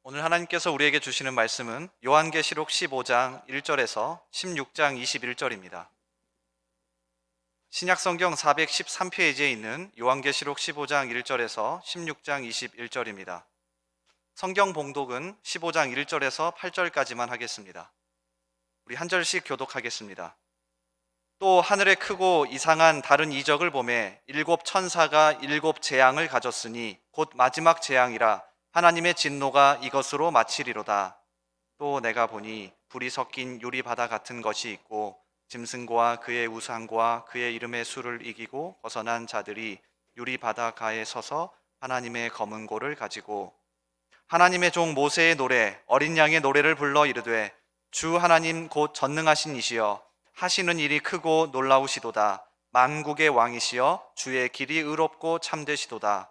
오늘 하나님께서 우리에게 주시는 말씀은 요한계시록 15장 1절에서 16장 21절입니다. 신약성경 413페이지에 있는 요한계시록 15장 1절에서 16장 21절입니다. 성경 봉독은 15장 1절에서 8절까지만 하겠습니다. 우리 한 절씩 교독하겠습니다. 또 하늘에 크고 이상한 다른 이적을 보매 일곱 천사가 일곱 재앙을 가졌으니 곧 마지막 재앙이라 하나님의 진노가 이것으로 마치리로다. 또 내가 보니 불이 섞인 유리바다 같은 것이 있고 짐승과 그의 우상과 그의 이름의 수를 이기고 벗어난 자들이 유리바다 가에 서서 하나님의 검은 고를 가지고 하나님의 종 모세의 노래 어린 양의 노래를 불러 이르되 주 하나님 곧 전능하신 이시여 하시는 일이 크고 놀라우시도다. 만국의 왕이시여 주의 길이 의롭고 참되시도다.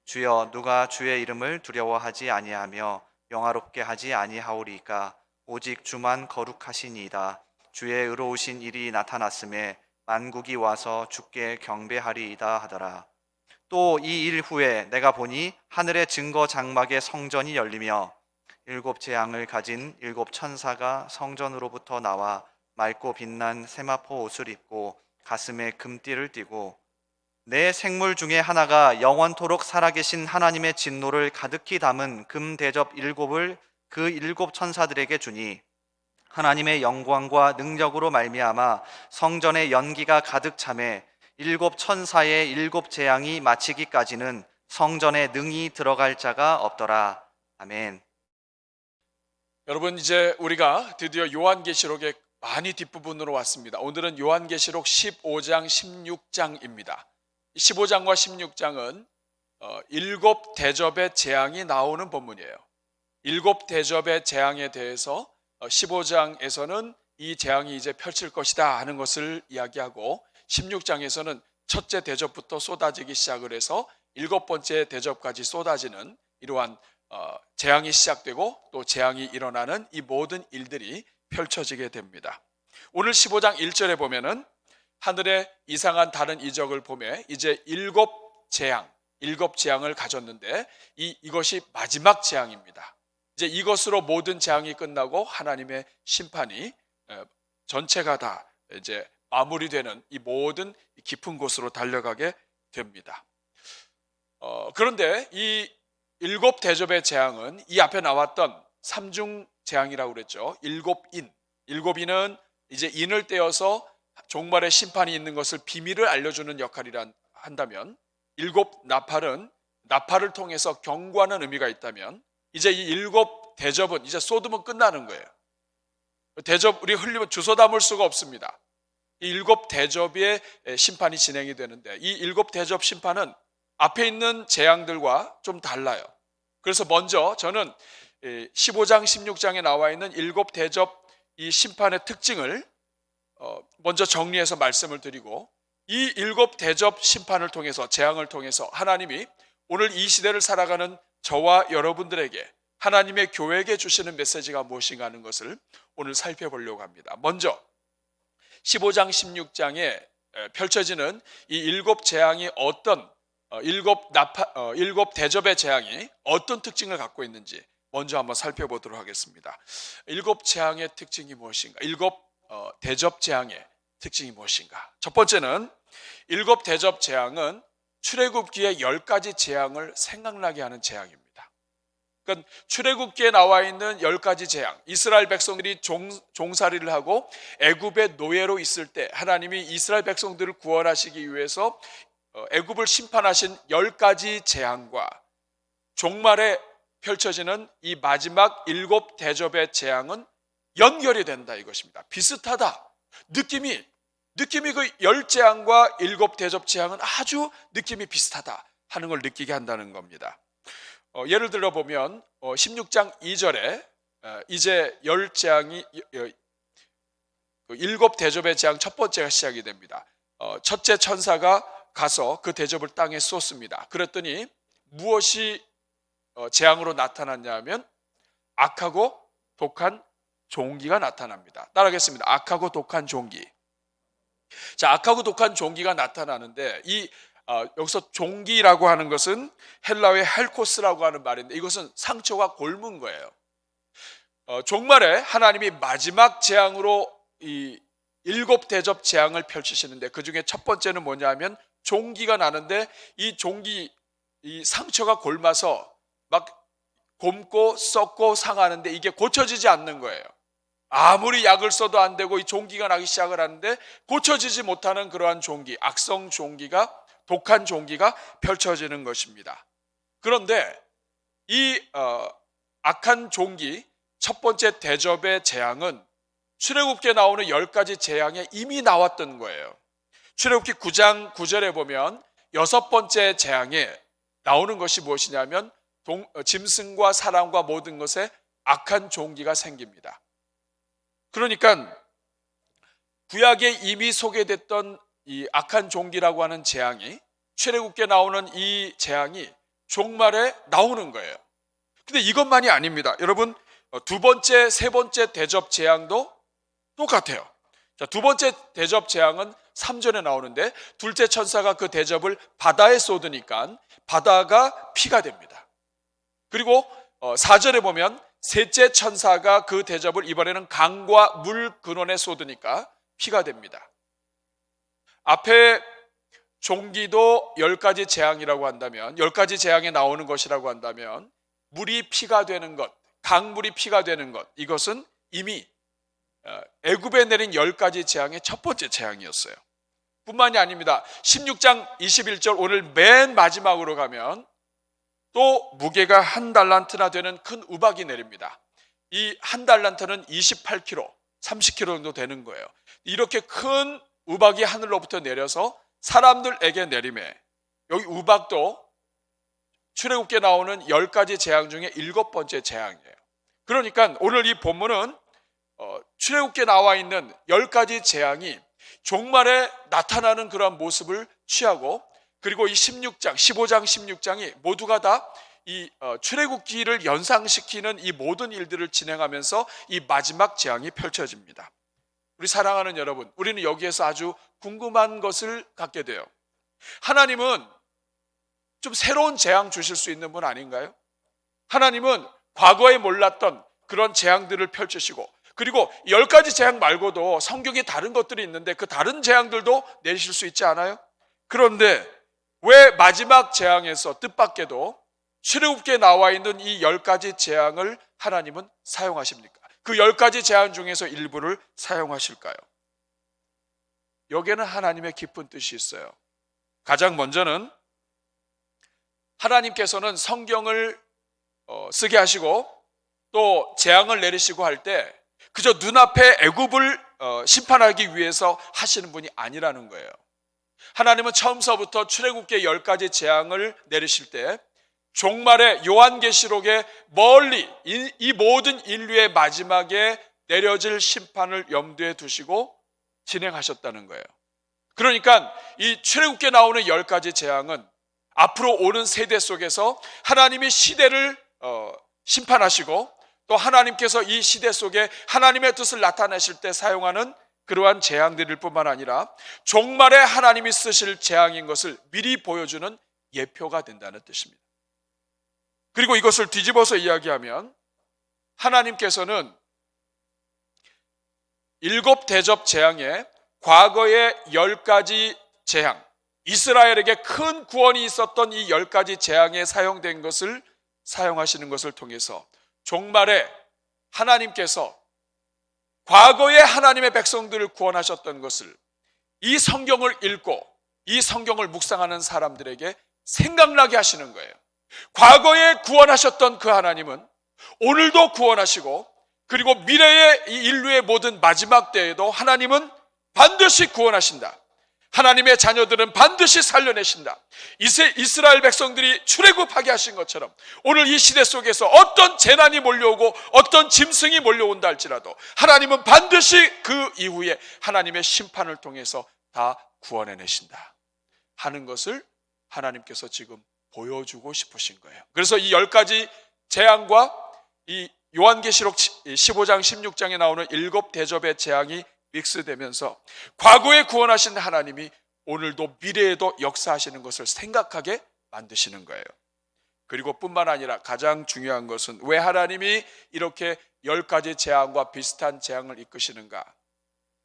주여 누가 주의 이름을 두려워하지 아니하며 영화롭게 하지 아니하오리까. 오직 주만 거룩하시니이다. 주의 의로우신 일이 나타났음에 만국이 와서 주께 경배하리이다 하더라. 또 이 일 후에 내가 보니 하늘의 증거 장막의 성전이 열리며 일곱 재앙을 가진 일곱 천사가 성전으로부터 나와 맑고 빛난 세마포 옷을 입고 가슴에 금띠를 띠고 네 생물 중에 하나가 영원토록 살아계신 하나님의 진노를 가득히 담은 금 대접 일곱을 그 일곱 천사들에게 주니 하나님의 영광과 능력으로 말미암아 성전의 연기가 가득 차매 일곱 천사의 일곱 재앙이 마치기까지는 성전에 능히 들어갈 자가 없더라. 아멘. 여러분, 이제 우리가 드디어 요한계시록의 많이 뒷부분으로 왔습니다. 오늘은 요한계시록 15장 16장입니다 15장과 16장은 일곱 대접의 재앙이 나오는 본문이에요. 일곱 대접의 재앙에 대해서 15장에서는 이 재앙이 이제 펼칠 것이다 하는 것을 이야기하고 16장에서는 첫째 대접부터 쏟아지기 시작을 해서 일곱 번째 대접까지 쏟아지는 이러한 재앙이 시작되고 또 재앙이 일어나는 이 모든 일들이 펼쳐지게 됩니다. 오늘 15장 1절에 보면은 하늘에 이상한 다른 이적을 보매 이제 일곱 재앙을 가졌는데 이것이 마지막 재앙입니다. 이제 이것으로 모든 재앙이 끝나고 하나님의 심판이 전체가 다 이제 마무리되는 이 모든 깊은 곳으로 달려가게 됩니다. 그런데 이 일곱 대접의 재앙은 이 앞에 나왔던 삼중 재앙이라고 그랬죠. 일곱인은 이제 인을 떼어서 종말의 심판이 있는 것을 비밀을 알려주는 역할이라 한다면 일곱 나팔을 통해서 경고하는 의미가 있다면 이제 이 일곱 대접은 이제 쏟으면 끝나는 거예요. 대접 우리 흘리면 주워 담을 수가 없습니다. 이 일곱 대접의 심판이 진행이 되는데 이 일곱 대접 심판은 앞에 있는 재앙들과 좀 달라요. 그래서 먼저 저는 15장 16장에 나와 있는 일곱 대접 이 심판의 특징을 먼저 정리해서 말씀을 드리고 이 일곱 대접 심판을 통해서 재앙을 통해서 하나님이 오늘 이 시대를 살아가는 저와 여러분들에게 하나님의 교회에게 주시는 메시지가 무엇인가 하는 것을 오늘 살펴보려고 합니다. 먼저 15장 16장에 펼쳐지는 이 일곱 재앙이 일곱 대접의 재앙이 어떤 특징을 갖고 있는지 먼저 한번 살펴보도록 하겠습니다. 일곱 재앙의 특징이 무엇인가? 일곱 대접 재앙의 특징이 무엇인가? 첫 번째는 일곱 대접 재앙은 출애굽기의 10가지 재앙을 생각나게 하는 재앙입니다. 그러니까 출애굽기에 나와 있는 10가지 재앙, 이스라엘 백성들이 종살이를 하고 애굽의 노예로 있을 때 하나님이 이스라엘 백성들을 구원하시기 위해서 애굽을 심판하신 10가지 재앙과 종말에 펼쳐지는 이 마지막 일곱 대접의 재앙은 연결이 된다 이것입니다. 비슷하다. 느낌이 그 10재앙과 일곱 대접 재앙은 아주 느낌이 비슷하다 하는 걸 느끼게 한다는 겁니다. 예를 들어 보면 16장 2절에 이제 10재앙이 일곱 대접의 재앙 첫 번째가 시작이 됩니다. 첫째 천사가 가서 그 대접을 땅에 쏟습니다. 그랬더니 무엇이 재앙으로 나타났냐 하면 악하고 독한 종기가 나타납니다. 따라하겠습니다. 악하고 독한 종기. 자, 악하고 독한 종기가 나타나는데 이 여기서 종기라고 하는 것은 헬라어의 헬코스라고 하는 말인데 이것은 상처가 곪은 거예요. 종말에 하나님이 마지막 재앙으로 이 7 대접 재앙을 펼치시는데 그 중에 첫 번째는 뭐냐면 종기가 나는데 이 종기, 이 상처가 곪아서 막 곪고 썩고 상하는데 이게 고쳐지지 않는 거예요. 아무리 약을 써도 안 되고 이 종기가 나기 시작을 하는데 고쳐지지 못하는 그러한 종기, 악성 종기가, 독한 종기가 펼쳐지는 것입니다. 그런데 이 악한 종기 첫 번째 대접의 재앙은 출애굽기에 나오는 10가지 재앙에 이미 나왔던 거예요. 출애굽기 9장 9절에 보면 6번째 재앙에 나오는 것이 무엇이냐면 짐승과 사람과 모든 것에 악한 종기가 생깁니다. 그러니까 구약에 이미 소개됐던 이 악한 종기라고 하는 재앙이 출애굽기에 나오는 이 재앙이 종말에 나오는 거예요. 근데 이것만이 아닙니다. 여러분, 두 번째, 세 번째 대접 재앙도 똑같아요. 자, 두 번째 대접 재앙은 3절에 나오는데 둘째 천사가 그 대접을 바다에 쏟으니까 바다가 피가 됩니다. 그리고 4절에 보면 셋째 천사가 그 대접을 이번에는 강과 물 근원에 쏟으니까 피가 됩니다. 앞에 종기도 10가지 재앙이라고 한다면 10가지 재앙에 나오는 것이라고 한다면 물이 피가 되는 것, 강물이 피가 되는 것, 이것은 이미 애굽에 내린 10가지 재앙의 첫 번째 재앙이었어요. 뿐만이 아닙니다. 16장 21절 오늘 맨 마지막으로 가면 또 무게가 1달란트나 되는 큰 우박이 내립니다. 이 1달란트는 28kg, 30kg 정도 되는 거예요. 이렇게 큰 우박이 하늘로부터 내려서 사람들에게 내림에 여기 우박도 출애굽기에 나오는 10가지 재앙 중에 7번째 재앙이에요. 그러니까 오늘 이 본문은 출애굽기에 나와 있는 10가지 재앙이 종말에 나타나는 그러한 모습을 취하고 그리고 이 16장, 15장, 16장이 모두가 다 이 출애굽기를 연상시키는 이 모든 일들을 진행하면서 이 마지막 재앙이 펼쳐집니다. 우리 사랑하는 여러분, 우리는 여기에서 아주 궁금한 것을 갖게 돼요. 하나님은 좀 새로운 재앙 주실 수 있는 분 아닌가요? 하나님은 과거에 몰랐던 그런 재앙들을 펼치시고 그리고 10가지 재앙 말고도 성경에 다른 것들이 있는데 그 다른 재앙들도 내리실 수 있지 않아요? 그런데 왜 마지막 재앙에서 뜻밖에도 출애굽기에 나와 있는 이 10가지 재앙을 하나님은 사용하십니까? 그 10가지 재앙 중에서 일부를 사용하실까요? 여기에는 하나님의 깊은 뜻이 있어요. 가장 먼저는 하나님께서는 성경을 쓰게 하시고 또 재앙을 내리시고 할 때 그저 눈앞에 애굽을 심판하기 위해서 하시는 분이 아니라는 거예요. 하나님은 처음서부터 출애굽기의 10가지 재앙을 내리실 때 종말의 요한계시록에 멀리 이 모든 인류의 마지막에 내려질 심판을 염두에 두시고 진행하셨다는 거예요. 그러니까 이 출애굽기에 나오는 10가지 재앙은 앞으로 오는 세대 속에서 하나님이 시대를 심판하시고 또 하나님께서 이 시대 속에 하나님의 뜻을 나타내실 때 사용하는 그러한 재앙들일 뿐만 아니라 종말에 하나님이 쓰실 재앙인 것을 미리 보여주는 예표가 된다는 뜻입니다. 그리고 이것을 뒤집어서 이야기하면 하나님께서는 7 대접 재앙에 과거의 10가지 재앙, 이스라엘에게 큰 구원이 있었던 이 10가지 재앙에 사용된 것을 사용하시는 것을 통해서 종말에 하나님께서 과거에 하나님의 백성들을 구원하셨던 것을 이 성경을 읽고 이 성경을 묵상하는 사람들에게 생각나게 하시는 거예요. 과거에 구원하셨던 그 하나님은 오늘도 구원하시고 그리고 미래의 이 인류의 모든 마지막 때에도 하나님은 반드시 구원하신다. 하나님의 자녀들은 반드시 살려내신다. 이스라엘 백성들이 출애굽하게 하신 것처럼 오늘 이 시대 속에서 어떤 재난이 몰려오고 어떤 짐승이 몰려온다 할지라도 하나님은 반드시 그 이후에 하나님의 심판을 통해서 다 구원해내신다 하는 것을 하나님께서 지금 보여주고 싶으신 거예요. 그래서 이 10가지 재앙과 이 요한계시록 15장 16장에 나오는 7 대접의 재앙이 믹스되면서 과거에 구원하신 하나님이 오늘도 미래에도 역사하시는 것을 생각하게 만드시는 거예요. 그리고 뿐만 아니라 가장 중요한 것은 왜 하나님이 이렇게 10가지 재앙과 비슷한 재앙을 이끄시는가?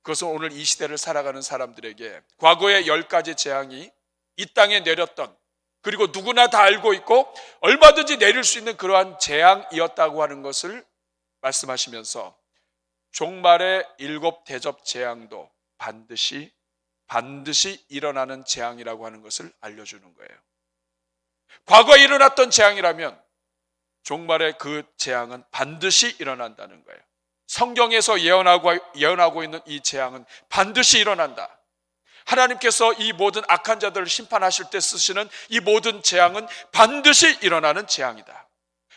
그것은 오늘 이 시대를 살아가는 사람들에게 과거의 10가지 재앙이 이 땅에 내렸던, 그리고 누구나 다 알고 있고 얼마든지 내릴 수 있는 그러한 재앙이었다고 하는 것을 말씀하시면서 종말의 7 대접 재앙도 반드시 일어나는 재앙이라고 하는 것을 알려주는 거예요. 과거에 일어났던 재앙이라면 종말의 그 재앙은 반드시 일어난다는 거예요. 성경에서 예언하고 있는 이 재앙은 반드시 일어난다. 하나님께서 이 모든 악한 자들을 심판하실 때 쓰시는 이 모든 재앙은 반드시 일어나는 재앙이다.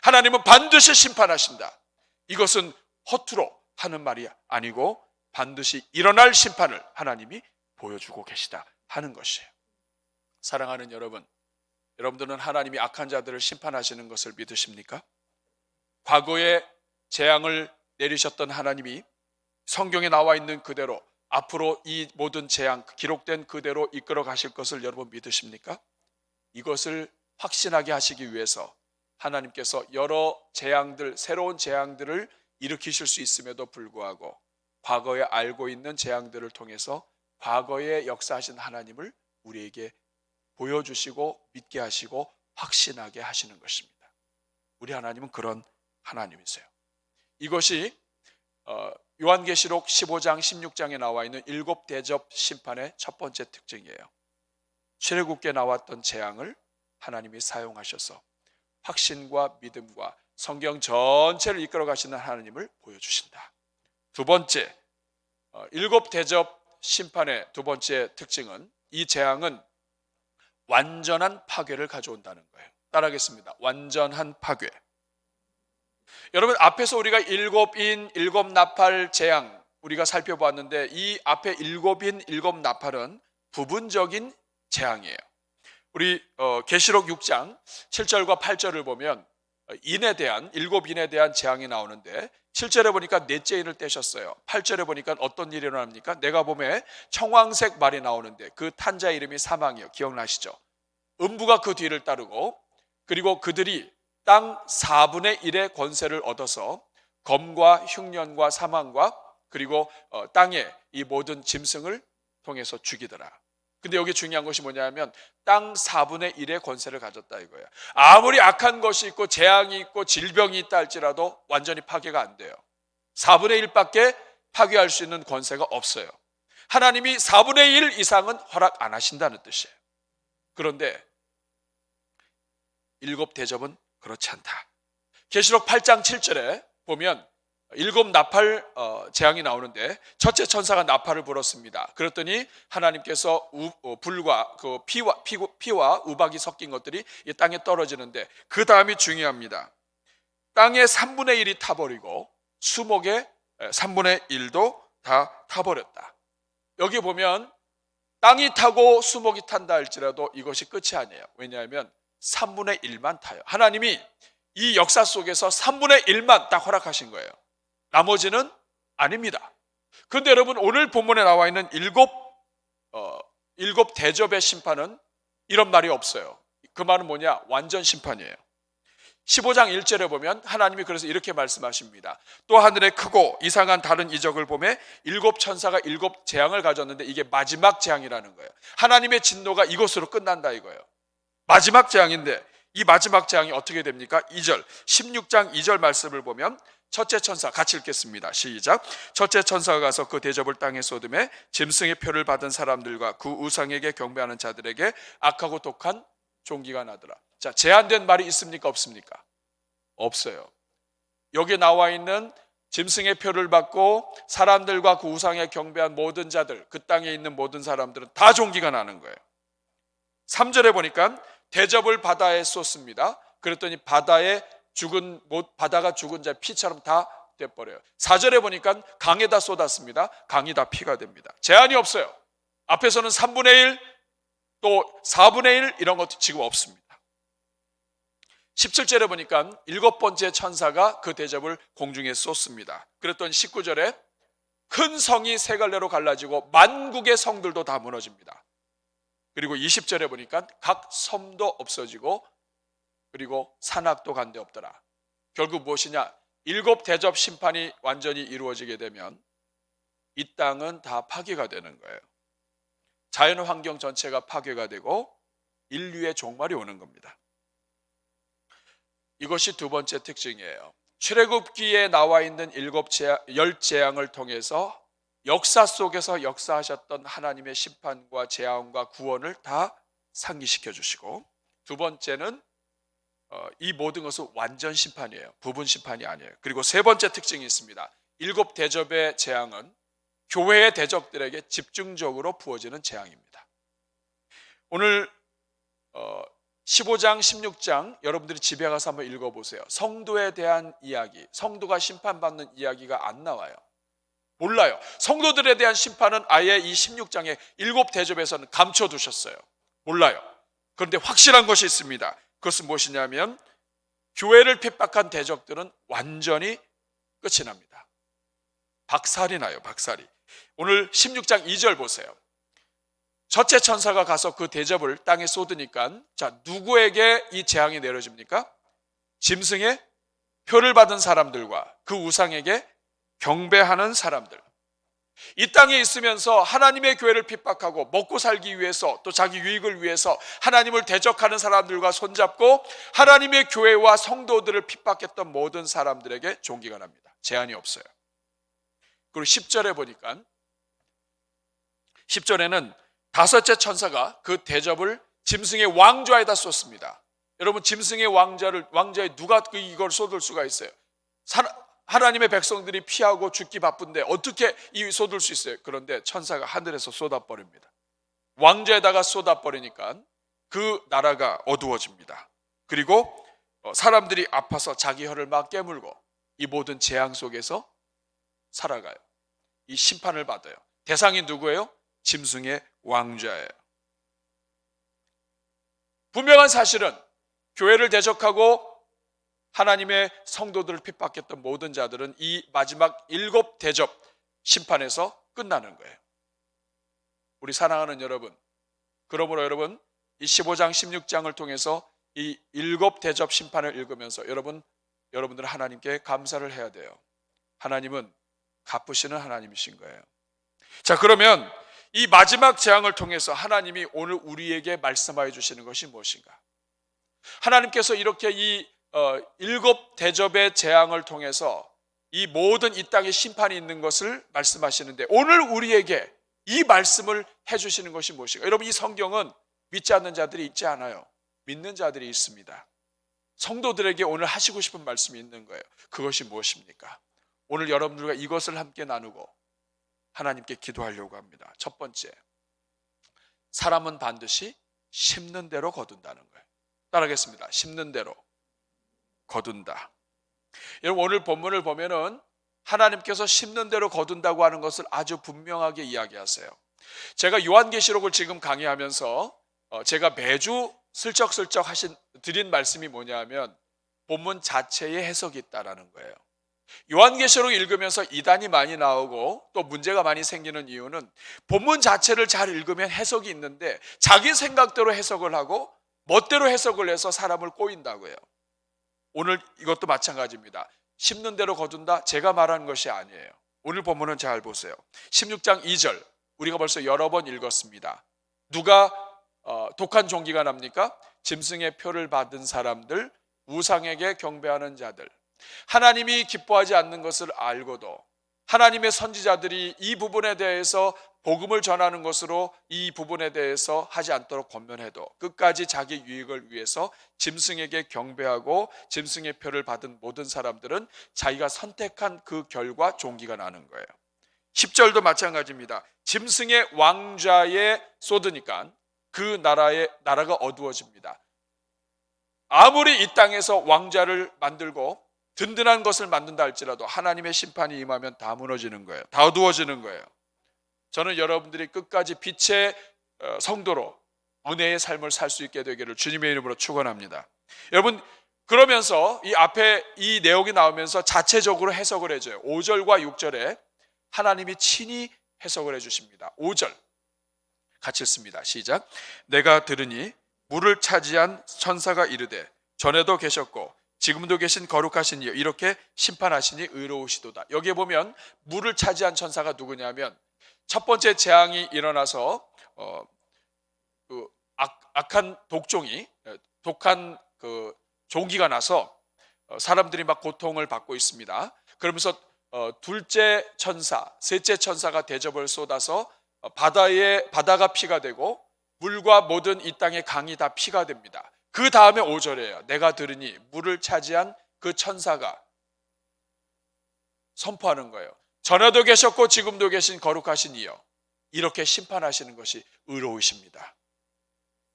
하나님은 반드시 심판하신다. 이것은 허투루 하는 말이 아니고 반드시 일어날 심판을 하나님이 보여주고 계시다 하는 것이에요. 사랑하는 여러분, 여러분들은 하나님이 악한 자들을 심판하시는 것을 믿으십니까? 과거에 재앙을 내리셨던 하나님이 성경에 나와 있는 그대로 앞으로 이 모든 재앙 기록된 그대로 이끌어 가실 것을 여러분 믿으십니까? 이것을 확신하게 하시기 위해서 하나님께서 여러 재앙들, 새로운 재앙들을 일으키실 수 있음에도 불구하고 과거에 알고 있는 재앙들을 통해서 과거에 역사하신 하나님을 우리에게 보여주시고 믿게 하시고 확신하게 하시는 것입니다. 우리 하나님은 그런 하나님이세요. 이것이 요한계시록 15장 16장에 나와 있는 7 대접 심판의 첫 번째 특징이에요. 출애굽기에 나왔던 재앙을 하나님이 사용하셔서 확신과 믿음과 성경 전체를 이끌어 가시는 하나님을 보여주신다. 두 번째, 7 대접 심판의 두 번째 특징은 이 재앙은 완전한 파괴를 가져온다는 거예요. 따라하겠습니다. 완전한 파괴. 여러분, 앞에서 우리가 7인 7나팔 재앙 우리가 살펴보았는데 이 앞에 7인 7나팔은 부분적인 재앙이에요. 우리 계시록 6장 7절과 8절을 보면 인에 대한 7인에 대한 재앙이 나오는데 7절에 보니까 넷째 인을 떼셨어요. 8절에 보니까 어떤 일이 일어납니까? 내가 보면 청황색 말이 나오는데 그 탄자 이름이 사망이에요. 기억나시죠? 음부가 그 뒤를 따르고, 그리고 그들이 땅 4분의 1의 권세를 얻어서 검과 흉년과 사망과 그리고 땅의 이 모든 짐승을 통해서 죽이더라. 근데 여기 중요한 것이 뭐냐면 땅 4분의 1의 권세를 가졌다 이거예요. 아무리 악한 것이 있고 재앙이 있고 질병이 있다 할지라도 완전히 파괴가 안 돼요. 4분의 1밖에 파괴할 수 있는 권세가 없어요. 하나님이 4분의 1 이상은 허락 안 하신다는 뜻이에요. 그런데 7 대접은 그렇지 않다. 계시록 8장 7절에 보면 7 나팔 재앙이 나오는데 첫째 천사가 나팔을 불었습니다. 그랬더니 하나님께서 불과 그 피와 우박이 섞인 것들이 이 땅에 떨어지는데 그 다음이 중요합니다. 땅의 3분의 1이 타버리고 수목의 3분의 1도 다 타버렸다. 여기 보면 땅이 타고 수목이 탄다 할지라도 이것이 끝이 아니에요. 왜냐하면 3분의 1만 타요. 하나님이 이 역사 속에서 3분의 1만 딱 허락하신 거예요. 나머지는 아닙니다. 그런데 여러분, 오늘 본문에 나와 있는 7 대접의 심판은 이런 말이 없어요. 그 말은 뭐냐? 완전 심판이에요. 15장 1절에 보면 하나님이 그래서 이렇게 말씀하십니다. 또 하늘에 크고 이상한 다른 이적을 보매 7 천사가 7 재앙을 가졌는데 이게 마지막 재앙이라는 거예요. 하나님의 진노가 이것으로 끝난다 이거예요. 마지막 재앙인데 이 마지막 재앙이 어떻게 됩니까? 2절 16장 2절 말씀을 보면 첫째 천사, 같이 읽겠습니다. 시작. 첫째 천사가 가서 그 대접을 땅에 쏟음에 짐승의 표를 받은 사람들과 그 우상에게 경배하는 자들에게 악하고 독한 종기가 나더라. 자, 제한된 말이 있습니까? 없습니까? 없어요. 여기 나와 있는 짐승의 표를 받고 사람들과 그 우상에 경배한 모든 자들, 그 땅에 있는 모든 사람들은 다 종기가 나는 거예요. 3절에 보니까 대접을 바다에 쏟습니다. 그랬더니 바다가 죽은 자 피처럼 다 돼버려요. 4절에 보니까 강에다 쏟았습니다. 강이 다 피가 됩니다. 제한이 없어요. 앞에서는 3분의 1, 또 4분의 1 이런 것도 지금 없습니다. 17절에 보니까 7번째 천사가 그 대접을 공중에 쏟습니다. 그랬더니 19절에 큰 성이 세 갈래로 갈라지고 만국의 성들도 다 무너집니다. 그리고 20절에 보니까 각 섬도 없어지고 그리고 산악도 간데 없더라. 결국 무엇이냐? 7 대접 심판이 완전히 이루어지게 되면 이 땅은 다 파괴가 되는 거예요. 자연 환경 전체가 파괴가 되고 인류의 종말이 오는 겁니다. 이것이 두 번째 특징이에요. 출애굽기에 나와 있는 10 재앙을 통해서 역사 속에서 역사하셨던 하나님의 심판과 재앙과 구원을 다 상기시켜 주시고, 두 번째는 이 모든 것은 완전 심판이에요. 부분 심판이 아니에요. 그리고 세 번째 특징이 있습니다. 7 대접의 재앙은 교회의 대적들에게 집중적으로 부어지는 재앙입니다. 오늘 15장, 16장 여러분들이 집에 가서 한번 읽어보세요. 성도에 대한 이야기, 성도가 심판받는 이야기가 안 나와요. 몰라요. 성도들에 대한 심판은 아예 이 16장의 7 대접에서는 감춰두셨어요. 몰라요. 그런데 확실한 것이 있습니다. 그것은 무엇이냐면 교회를 핍박한 대적들은 완전히 끝이 납니다. 박살이 나요. 박살이. 오늘 16장 2절 보세요. 첫째 천사가 가서 그 대접을 땅에 쏟으니까, 자, 누구에게 이 재앙이 내려집니까? 짐승의 표를 받은 사람들과 그 우상에게 경배하는 사람들. 이 땅에 있으면서 하나님의 교회를 핍박하고 먹고 살기 위해서, 또 자기 유익을 위해서 하나님을 대적하는 사람들과 손잡고 하나님의 교회와 성도들을 핍박했던 모든 사람들에게 종기가 납니다. 제한이 없어요. 그리고 10절에 보니까, 10절에는 다섯째 천사가 그 대접을 짐승의 왕좌에다 쏟습니다. 여러분, 짐승의 왕좌에 누가 이걸 쏟을 수가 있어요? 하나님의 백성들이 피하고 죽기 바쁜데 어떻게 이 쏟을 수 있어요? 그런데 천사가 하늘에서 쏟아버립니다. 왕좌에다가 쏟아버리니까 그 나라가 어두워집니다. 그리고 사람들이 아파서 자기 혀를 막 깨물고 이 모든 재앙 속에서 살아가요. 이 심판을 받아요. 대상이 누구예요? 짐승의 왕좌예요. 분명한 사실은 교회를 대적하고 하나님의 성도들을 핍박했던 모든 자들은 이 마지막 7 대접 심판에서 끝나는 거예요. 우리 사랑하는 여러분, 그러므로 여러분, 이 15장 16장을 통해서 이 7 대접 심판을 읽으면서 여러분들은 하나님께 감사를 해야 돼요. 하나님은 갚으시는 하나님이신 거예요. 자, 그러면 이 마지막 재앙을 통해서 하나님이 오늘 우리에게 말씀하여 주시는 것이 무엇인가? 하나님께서 이렇게 이 7 대접의 재앙을 통해서 이 모든 이 땅에 심판이 있는 것을 말씀하시는데, 오늘 우리에게 이 말씀을 해주시는 것이 무엇인가? 여러분, 이 성경은 믿지 않는 자들이 있지 않아요. 믿는 자들이 있습니다. 성도들에게 오늘 하시고 싶은 말씀이 있는 거예요. 그것이 무엇입니까? 오늘 여러분들과 이것을 함께 나누고 하나님께 기도하려고 합니다. 첫 번째, 사람은 반드시 심는 대로 거둔다는 거예요. 따라하겠습니다. 심는 대로 거둔다. 여러분, 오늘 본문을 보면은 하나님께서 심는 대로 거둔다고 하는 것을 아주 분명하게 이야기하세요. 제가 요한계시록을 지금 강의하면서 제가 매주 슬쩍슬쩍 드린 말씀이 뭐냐면 본문 자체에 해석이 있다라는 거예요. 요한계시록 읽으면서 이단이 많이 나오고 또 문제가 많이 생기는 이유는 본문 자체를 잘 읽으면 해석이 있는데 자기 생각대로 해석을 하고 멋대로 해석을 해서 사람을 꼬인다고요. 오늘 이것도 마찬가지입니다. 심는 대로 거둔다, 제가 말하는 것이 아니에요. 오늘 본문은 잘 보세요. 16장 2절 우리가 벌써 여러 번 읽었습니다. 누가 독한 종기가 납니까? 짐승의 표를 받은 사람들, 우상에게 경배하는 자들. 하나님이 기뻐하지 않는 것을 알고도 하나님의 선지자들이 이 부분에 대해서 복음을 전하는 것으로 이 부분에 대해서 하지 않도록 권면해도 끝까지 자기 유익을 위해서 짐승에게 경배하고 짐승의 표를 받은 모든 사람들은 자기가 선택한 그 결과 종기가 나는 거예요. 10절도 마찬가지입니다. 짐승의 왕좌에 쏟으니까 그 나라가 어두워집니다. 아무리 이 땅에서 왕좌를 만들고 든든한 것을 만든다 할지라도 하나님의 심판이 임하면 다 무너지는 거예요. 다 어두워지는 거예요. 저는 여러분들이 끝까지 빛의 성도로 은혜의 삶을 살 수 있게 되기를 주님의 이름으로 축원합니다. 여러분, 그러면서 이 앞에 이 내용이 나오면서 자체적으로 해석을 해줘요. 5절과 6절에 하나님이 친히 해석을 해주십니다. 5절, 같이 읽습니다. 시작. 내가 들으니 물을 차지한 천사가 이르되 전에도 계셨고 지금도 계신 거룩하신 이여 이렇게 심판하시니 의로우시도다. 여기에 보면 물을 차지한 천사가 누구냐면 첫 번째 재앙이 일어나서 악한 독한 그 종기가 나서 사람들이 막 고통을 받고 있습니다. 그러면서 둘째 천사, 셋째 천사가 대접을 쏟아서 바다가 피가 되고 물과 모든 이 땅의 강이 다 피가 됩니다. 그 다음에 5절이에요. 내가 들으니 물을 차지한 그 천사가 선포하는 거예요. 전에도 계셨고 지금도 계신 거룩하신 이여 이렇게 심판하시는 것이 의로우십니다.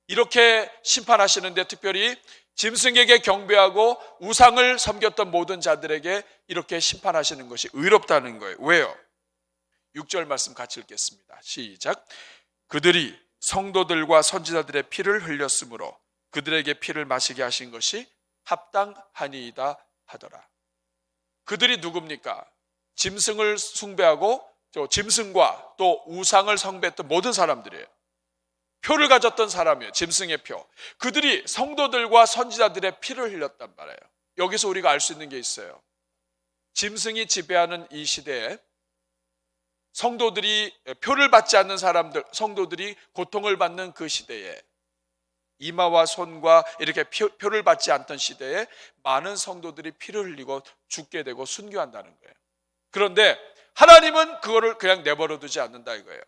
이렇게 심판하시는데 특별히 짐승에게 경배하고 우상을 섬겼던 모든 자들에게 이렇게 심판하시는 것이 의롭다는 거예요. 왜요? 6절 말씀 같이 읽겠습니다. 시작. 그들이 성도들과 선지자들의 피를 흘렸으므로 그들에게 피를 마시게 하신 것이 합당하니이다 하더라. 그들이 누굽니까? 짐승을 숭배하고 짐승과 또 우상을 숭배했던 모든 사람들이에요. 표를 가졌던 사람이에요. 짐승의 표. 그들이 성도들과 선지자들의 피를 흘렸단 말이에요. 여기서 우리가 알 수 있는 게 있어요. 짐승이 지배하는 이 시대에 성도들이 표를 받지 않는 사람들, 성도들이 고통을 받는 그 시대에 이마와 손과 이렇게 표를 받지 않던 시대에 많은 성도들이 피를 흘리고 죽게 되고 순교한다는 거예요. 그런데 하나님은 그거를 그냥 내버려 두지 않는다 이거예요.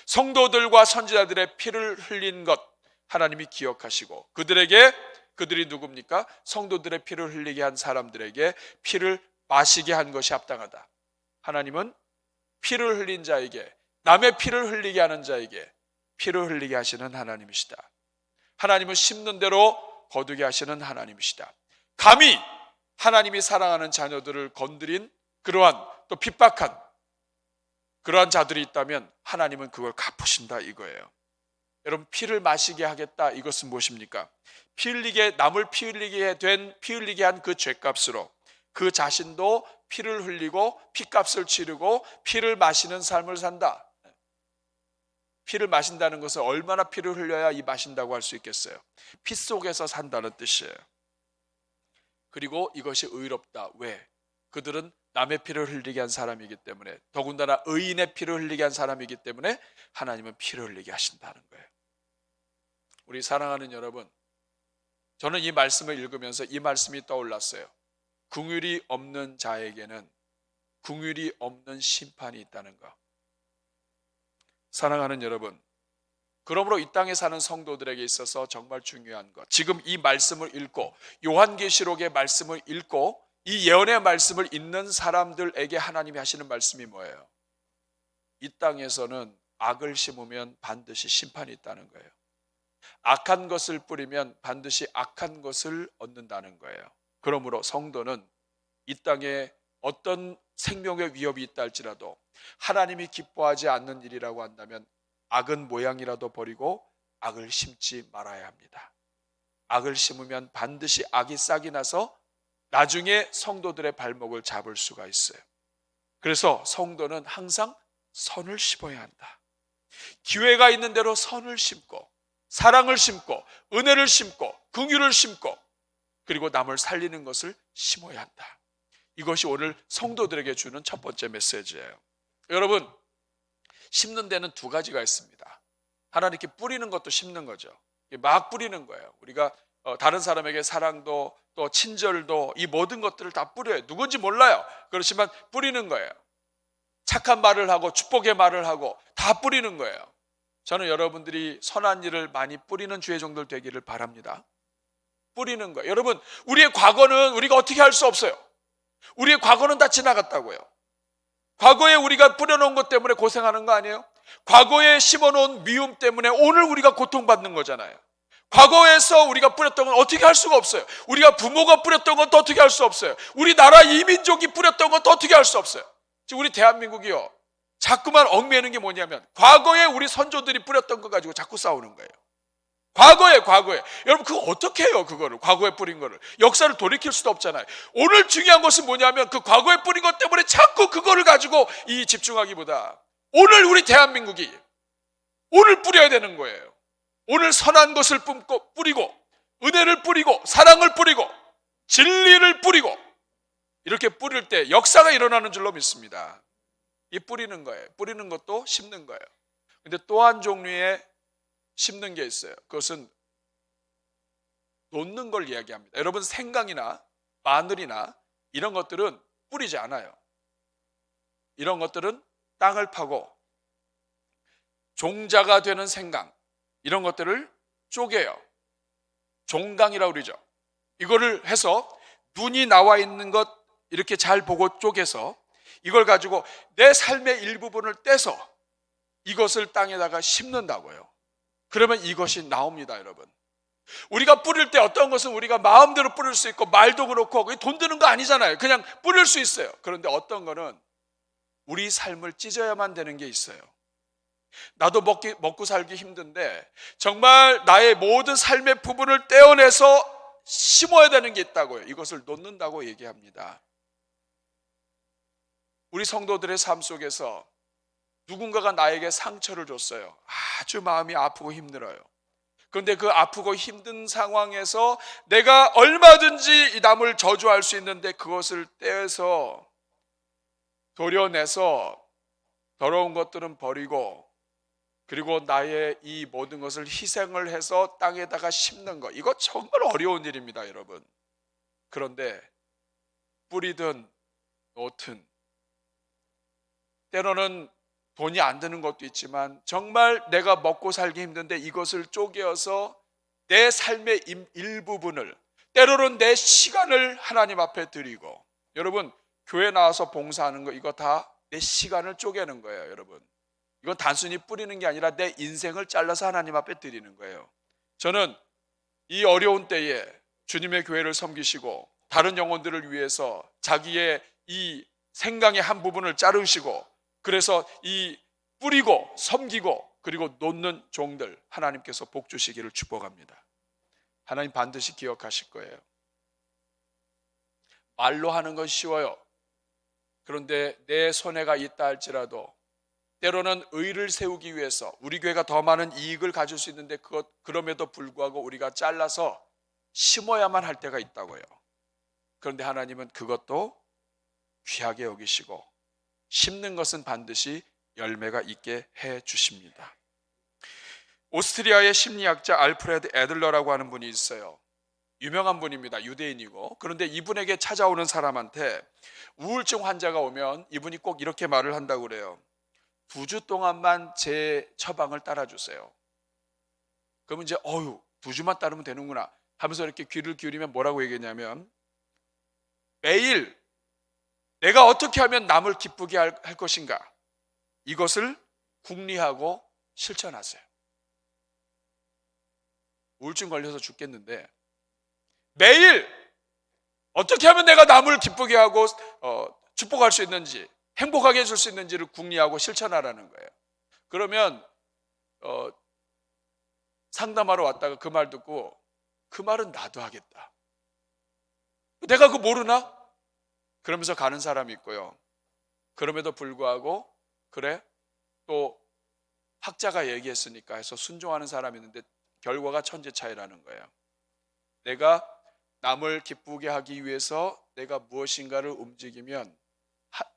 성도들과 선지자들의 피를 흘린 것 하나님이 기억하시고 그들이 누굽니까? 성도들의 피를 흘리게 한 사람들에게 피를 마시게 한 것이 합당하다. 하나님은 피를 흘린 자에게, 남의 피를 흘리게 하는 자에게 피를 흘리게 하시는 하나님이시다. 하나님은 심는 대로 거두게 하시는 하나님이시다. 감히 하나님이 사랑하는 자녀들을 건드린 그러한 또 핍박한 그러한 자들이 있다면 하나님은 그걸 갚으신다 이거예요. 여러분, 피를 마시게 하겠다 이것은 무엇입니까? 남을 피 흘리게 한 그 죄값으로 그 자신도 피를 흘리고 피값을 치르고 피를 마시는 삶을 산다. 피를 마신다는 것은 얼마나 피를 흘려야 이 마신다고 할 수 있겠어요? 피 속에서 산다는 뜻이에요. 그리고 이것이 의롭다. 왜? 그들은 남의 피를 흘리게 한 사람이기 때문에, 더군다나 의인의 피를 흘리게 한 사람이기 때문에 하나님은 피를 흘리게 하신다는 거예요. 우리 사랑하는 여러분, 저는 이 말씀을 읽으면서 이 말씀이 떠올랐어요. 긍휼이 없는 자에게는 긍휼이 없는 심판이 있다는 것. 사랑하는 여러분, 그러므로 이 땅에 사는 성도들에게 있어서 정말 중요한 것, 지금 이 말씀을 읽고 요한계시록의 말씀을 읽고 이 예언의 말씀을 읽는 사람들에게 하나님이 하시는 말씀이 뭐예요? 이 땅에서는 악을 심으면 반드시 심판이 있다는 거예요. 악한 것을 뿌리면 반드시 악한 것을 얻는다는 거예요. 그러므로 성도는 이 땅에 어떤 생명의 위협이 있다 할지라도 하나님이 기뻐하지 않는 일이라고 한다면 악은 모양이라도 버리고 악을 심지 말아야 합니다. 악을 심으면 반드시 악이 싹이 나서 나중에 성도들의 발목을 잡을 수가 있어요. 그래서 성도는 항상 선을 심어야 한다. 기회가 있는 대로 선을 심고 사랑을 심고 은혜를 심고 긍휼을 심고 그리고 남을 살리는 것을 심어야 한다. 이것이 오늘 성도들에게 주는 첫 번째 메시지예요. 여러분, 심는 데는 두 가지가 있습니다. 하나는 이렇게 뿌리는 것도 심는 거죠. 막 뿌리는 거예요. 우리가 다른 사람에게 사랑도 또 친절도 이 모든 것들을 다 뿌려요. 누군지 몰라요. 그렇지만 뿌리는 거예요. 착한 말을 하고 축복의 말을 하고 다 뿌리는 거예요. 저는 여러분들이 선한 일을 많이 뿌리는 주의 종들 되기를 바랍니다. 뿌리는 거예요. 여러분, 우리의 과거는 우리가 어떻게 할 수 없어요. 우리의 과거는 다 지나갔다고요. 과거에 우리가 뿌려놓은 것 때문에 고생하는 거 아니에요? 과거에 심어놓은 미움 때문에 오늘 우리가 고통받는 거잖아요. 과거에서 우리가 뿌렸던 건 어떻게 할 수가 없어요. 우리가 부모가 뿌렸던 건 또 어떻게 할 수 없어요. 우리 나라 이민족이 뿌렸던 건 또 어떻게 할 수 없어요. 지금 우리 대한민국이요, 자꾸만 얽매는 게 뭐냐면 과거에 우리 선조들이 뿌렸던 거 가지고 자꾸 싸우는 거예요. 과거에 여러분, 그거 어떻게 해요? 그거를 과거에 뿌린 거를 역사를 돌이킬 수도 없잖아요. 오늘 중요한 것은 뭐냐면 그 과거에 뿌린 것 때문에 자꾸 그거를 가지고 집중하기보다 오늘 우리 대한민국이 오늘 뿌려야 되는 거예요. 오늘 선한 것을 뿌리고 은혜를 뿌리고 사랑을 뿌리고 진리를 뿌리고 이렇게 뿌릴 때 역사가 일어나는 줄로 믿습니다. 이 뿌리는 거예요. 뿌리는 것도 심는 거예요. 근데 또 한 종류의 심는 게 있어요. 그것은 놓는 걸 이야기합니다. 여러분, 생강이나 마늘이나 이런 것들은 뿌리지 않아요. 이런 것들은 땅을 파고 종자가 되는 생강, 이런 것들을 쪼개요. 종강이라고 그러죠. 이거를 해서 눈이 나와 있는 것 이렇게 잘 보고 쪼개서 이걸 가지고 내 삶의 일부분을 떼서 이것을 땅에다가 심는다고요. 그러면 이것이 나옵니다, 여러분. 우리가 뿌릴 때 어떤 것은 우리가 마음대로 뿌릴 수 있고 말도 그렇고 돈 드는 거 아니잖아요. 그냥 뿌릴 수 있어요. 그런데 어떤 거는 우리 삶을 찢어야만 되는 게 있어요. 나도 먹고 살기 힘든데 정말 나의 모든 삶의 부분을 떼어내서 심어야 되는 게 있다고요. 이것을 놓는다고 얘기합니다. 우리 성도들의 삶 속에서 누군가가 나에게 상처를 줬어요. 아주 마음이 아프고 힘들어요. 그런데 그 아프고 힘든 상황에서 내가 얼마든지 이 남을 저주할 수 있는데 그것을 떼서 도려내서 더러운 것들은 버리고 그리고 나의 이 모든 것을 희생을 해서 땅에다가 심는 것, 이거 정말 어려운 일입니다, 여러분. 그런데 뿌리든 놓든 때로는 돈이 안 드는 것도 있지만 정말 내가 먹고 살기 힘든데 이것을 쪼개어서 내 삶의 일부분을, 때로는 내 시간을 하나님 앞에 드리고, 여러분 교회 나와서 봉사하는 거 이거 다 내 시간을 쪼개는 거예요, 여러분. 이건 단순히 뿌리는 게 아니라 내 인생을 잘라서 하나님 앞에 드리는 거예요. 저는 이 어려운 때에 주님의 교회를 섬기시고 다른 영혼들을 위해서 자기의 이 생강의 한 부분을 자르시고 그래서 이 뿌리고 섬기고 그리고 놓는 종들 하나님께서 복 주시기를 축복합니다. 하나님 반드시 기억하실 거예요. 말로 하는 건 쉬워요. 그런데 내 손해가 있다 할지라도 때로는 의를 세우기 위해서 우리 교회가 더 많은 이익을 가질 수 있는데 그럼에도 불구하고 우리가 잘라서 심어야만 할 때가 있다고요. 그런데 하나님은 그것도 귀하게 여기시고 심는 것은 반드시 열매가 있게 해 주십니다. 오스트리아의 심리학자 알프레드 애들러라고 하는 분이 있어요. 유명한 분입니다. 유대인이고. 그런데 이분에게 찾아오는 사람한테 우울증 환자가 오면 이분이 꼭 이렇게 말을 한다고 그래요. 2주 동안만 제 처방을 따라주세요. 그러면 이제 2주만 따르면 되는구나 하면서 이렇게 귀를 기울이면 뭐라고 얘기했냐면, 매일 내가 어떻게 하면 남을 기쁘게 할 것인가, 이것을 궁리하고 실천하세요. 우울증 걸려서 죽겠는데 매일 어떻게 하면 내가 남을 기쁘게 하고 축복할 수 있는지, 행복하게 해줄 수 있는지를 궁리하고 실천하라는 거예요. 그러면 상담하러 왔다가 그 말 듣고 그 말은 나도 하겠다. 내가 그거 모르나? 그러면서 가는 사람이 있고요. 그럼에도 불구하고 그래? 또 학자가 얘기했으니까 해서 순종하는 사람이 있는데 결과가 천지 차이라는 거예요. 내가 남을 기쁘게 하기 위해서 내가 무엇인가를 움직이면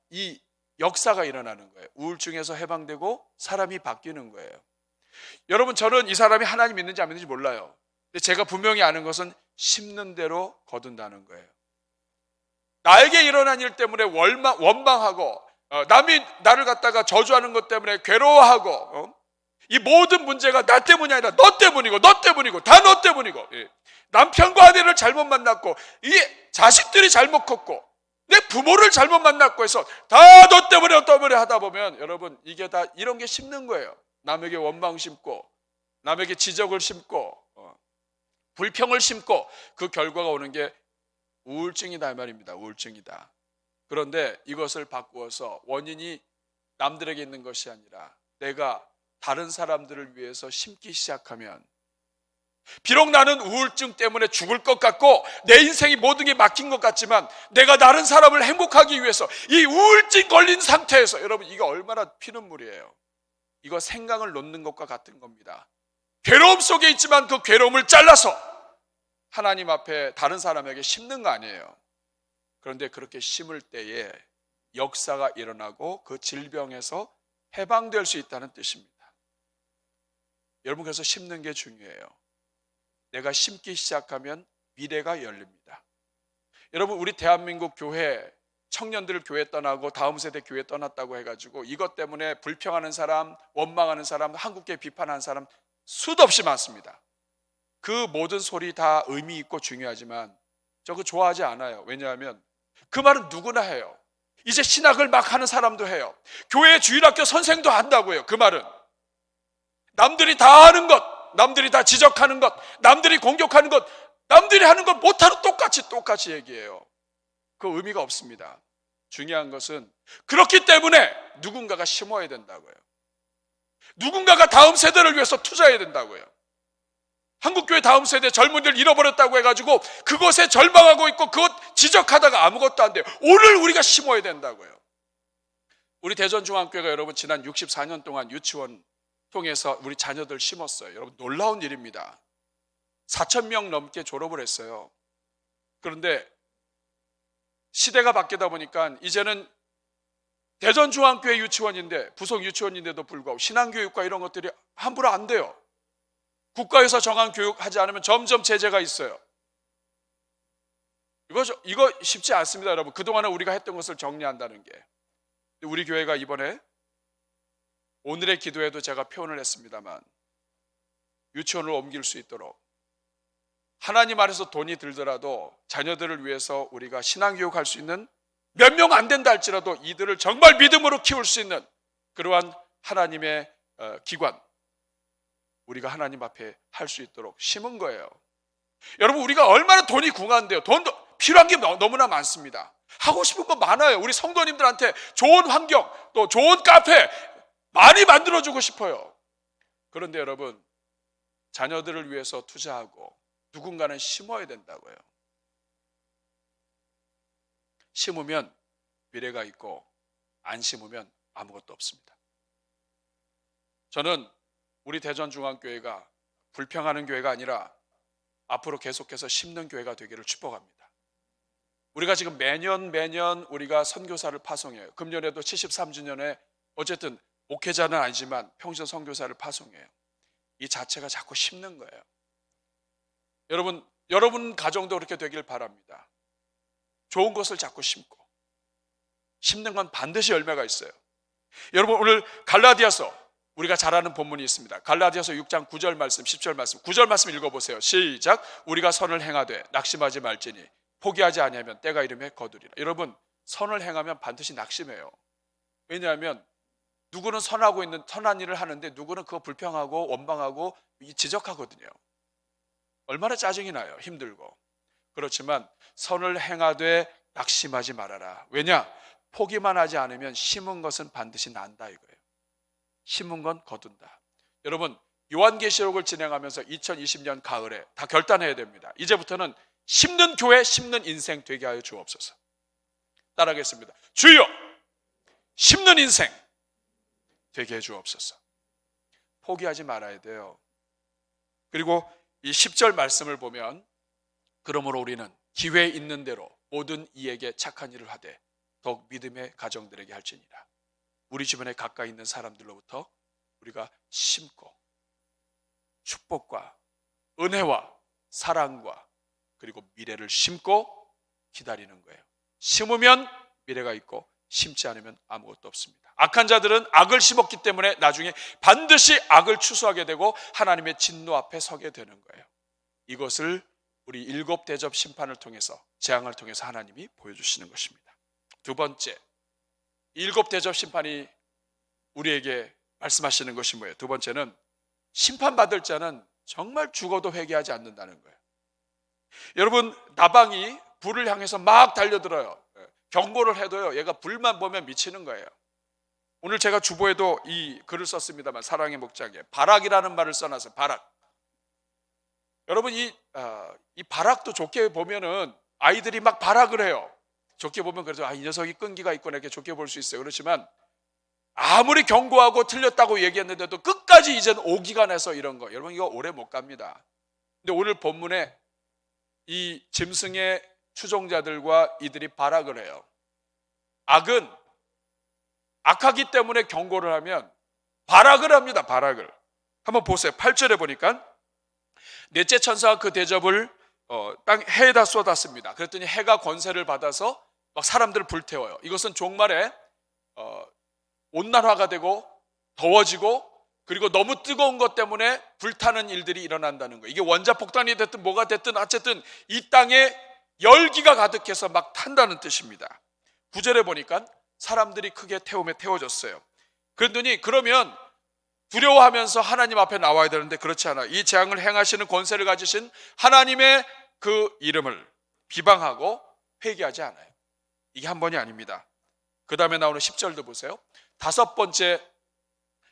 이 역사가 일어나는 거예요. 우울증에서 해방되고 사람이 바뀌는 거예요. 여러분, 저는 이 사람이 하나님 믿는지 안 믿는지 몰라요. 근데 제가 분명히 아는 것은 심는 대로 거둔다는 거예요. 나에게 일어난 일 때문에 원망하고 남이 나를 갖다가 저주하는 것 때문에 괴로워하고 이 모든 문제가 나 때문이 아니라 너 때문이고 다 너 때문이고, 남편과 아내를 잘못 만났고 이 자식들이 잘못 컸고 내 부모를 잘못 만났고 해서 다 너 때문에 하다 보면 여러분 이게 다 이런 게 심는 거예요. 남에게 원망 심고 남에게 지적을 심고 불평을 심고 그 결과가 오는 게 우울증이다 이 말입니다. 우울증이다. 그런데 이것을 바꾸어서 원인이 남들에게 있는 것이 아니라 내가 다른 사람들을 위해서 심기 시작하면, 비록 나는 우울증 때문에 죽을 것 같고 내 인생이 모든 게 막힌 것 같지만 내가 다른 사람을 행복하기 위해서 이 우울증 걸린 상태에서, 여러분 이게 얼마나 피눈물이에요. 이거 생강을 놓는 것과 같은 겁니다. 괴로움 속에 있지만 그 괴로움을 잘라서 하나님 앞에 다른 사람에게 심는 거 아니에요. 그런데 그렇게 심을 때에 역사가 일어나고 그 질병에서 해방될 수 있다는 뜻입니다. 여러분, 그래서 심는 게 중요해요. 내가 심기 시작하면 미래가 열립니다. 여러분, 우리 대한민국 교회 청년들 교회 떠나고 다음 세대 교회 떠났다고 해가지고 이것 때문에 불평하는 사람, 원망하는 사람, 한국교회 비판하는 사람 수도 없이 많습니다. 그 모든 소리 다 의미 있고 중요하지만 저 그거 좋아하지 않아요. 왜냐하면 그 말은 누구나 해요. 이제 신학을 막 하는 사람도 해요. 교회 주일학교 선생도 한다고 해요. 그 말은 남들이 다 하는 것, 남들이 다 지적하는 것, 남들이 공격하는 것, 남들이 하는 것 못하는 똑같이 얘기해요. 그 의미가 없습니다. 중요한 것은 그렇기 때문에 누군가가 심어야 된다고요. 누군가가 다음 세대를 위해서 투자해야 된다고요. 한국교회 다음 세대 젊은이들 잃어버렸다고 해가지고 그것에 절망하고 있고 그것 지적하다가 아무것도 안 돼요. 오늘 우리가 심어야 된다고요. 우리 대전중앙교회가 여러분 지난 64년 동안 유치원 통해서 우리 자녀들 심었어요. 여러분 놀라운 일입니다. 4,000명 넘게 졸업을 했어요. 그런데 시대가 바뀌다 보니까 이제는 대전중앙교회 유치원인데 부속 유치원인데도 불구하고 신앙교육과 이런 것들이 함부로 안 돼요. 국가에서 정한 교육하지 않으면 점점 제재가 있어요. 이거 쉽지 않습니다, 여러분. 그동안에 우리가 했던 것을 정리한다는 게. 우리 교회가 이번에 오늘의 기도에도 제가 표현을 했습니다만 유치원을 옮길 수 있도록 하나님 안에서 돈이 들더라도 자녀들을 위해서 우리가 신앙교육할 수 있는 몇 명 안 된다 할지라도 이들을 정말 믿음으로 키울 수 있는 그러한 하나님의 기관 우리가 하나님 앞에 할 수 있도록 심은 거예요. 여러분 우리가 얼마나 돈이 궁한데요. 돈도 필요한 게 너무나 많습니다. 하고 싶은 거 많아요. 우리 성도님들한테 좋은 환경 또 좋은 카페 많이 만들어주고 싶어요. 그런데 여러분 자녀들을 위해서 투자하고 누군가는 심어야 된다고요. 심으면 미래가 있고 안 심으면 아무것도 없습니다. 저는 우리 대전중앙교회가 불평하는 교회가 아니라 앞으로 계속해서 심는 교회가 되기를 축복합니다. 우리가 지금 매년 우리가 선교사를 파송해요. 금년에도 73주년에 어쨌든 목회자는 아니지만 평신 선교사를 파송해요. 이 자체가 자꾸 심는 거예요. 여러분 가정도 그렇게 되길 바랍니다. 좋은 것을 자꾸 심고 심는 건 반드시 열매가 있어요. 여러분 오늘 갈라디아서 우리가 잘 아는 본문이 있습니다. 갈라디아서 6장 9절 말씀 10절 말씀 9절 말씀 읽어보세요. 시작. 우리가 선을 행하되 낙심하지 말지니 포기하지 아니하면 때가 이르매 거두리라. 여러분 선을 행하면 반드시 낙심해요. 왜냐하면 누구는 선한 일을 하는데 누구는 그거 불평하고 원망하고 지적하거든요. 얼마나 짜증이 나요. 힘들고. 그렇지만 선을 행하되 낙심하지 말아라. 왜냐? 포기만 하지 않으면 심은 것은 반드시 난다 이거예요. 심은 건 거둔다. 여러분 요한계시록을 진행하면서 2020년 가을에 다 결단해야 됩니다. 이제부터는 심는 교회, 심는 인생 되게 하여 주옵소서. 따라하겠습니다. 주여 심는 인생 되게 해 주옵소서. 포기하지 말아야 돼요. 그리고 이 10절 말씀을 보면 그러므로 우리는 기회 있는 대로 모든 이에게 착한 일을 하되 더욱 믿음의 가정들에게 할지니라. 우리 주변에 가까이 있는 사람들로부터 우리가 심고 축복과 은혜와 사랑과 그리고 미래를 심고 기다리는 거예요. 심으면 미래가 있고 심지 않으면 아무것도 없습니다. 악한 자들은 악을 심었기 때문에 나중에 반드시 악을 추수하게 되고 하나님의 진노 앞에 서게 되는 거예요. 이것을 우리 7 대접 심판을 통해서 재앙을 통해서 하나님이 보여주시는 것입니다. 두 번째 7 대접 심판이 우리에게 말씀하시는 것이 뭐예요? 두 번째는 심판받을 자는 정말 죽어도 회개하지 않는다는 거예요. 여러분 나방이 불을 향해서 막 달려들어요. 경고를 해도요 얘가 불만 보면 미치는 거예요. 오늘 제가 주보에도 이 글을 썼습니다만 사랑의 목장에 바락이라는 말을 써놨어요. 바락. 여러분 이 바락도 좋게 보면은 아이들이 막 바락을 해요. 좋게 보면 그래서 이 녀석이 끈기가 있구나 이렇게 좋게 볼 수 있어요. 그렇지만 아무리 경고하고 틀렸다고 얘기했는데도 끝까지 이제는 오기가 나서 이런 거. 여러분 이거 오래 못 갑니다. 근데 오늘 본문에 이 짐승의 추종자들과 이들이 발악을 해요. 악은 악하기 때문에 경고를 하면 발악을 합니다. 발악을. 한번 보세요. 8절에 보니까 넷째 천사가 그 대접을 땅 해에다 쏟았습니다. 그랬더니 해가 권세를 받아서 막 사람들을 불태워요. 이것은 종말에 온난화가 되고 더워지고 그리고 너무 뜨거운 것 때문에 불타는 일들이 일어난다는 거예요. 이게 원자폭탄이 됐든 뭐가 됐든 어쨌든 이 땅에 열기가 가득해서 막 탄다는 뜻입니다. 9절에 보니까 사람들이 크게 태움에 태워졌어요. 그랬더니 그러면 두려워하면서 하나님 앞에 나와야 되는데 그렇지 않아요. 이 재앙을 행하시는 권세를 가지신 하나님의 그 이름을 비방하고 회개하지 않아요. 이게 한 번이 아닙니다. 그 다음에 나오는 10절도 보세요. 다섯 번째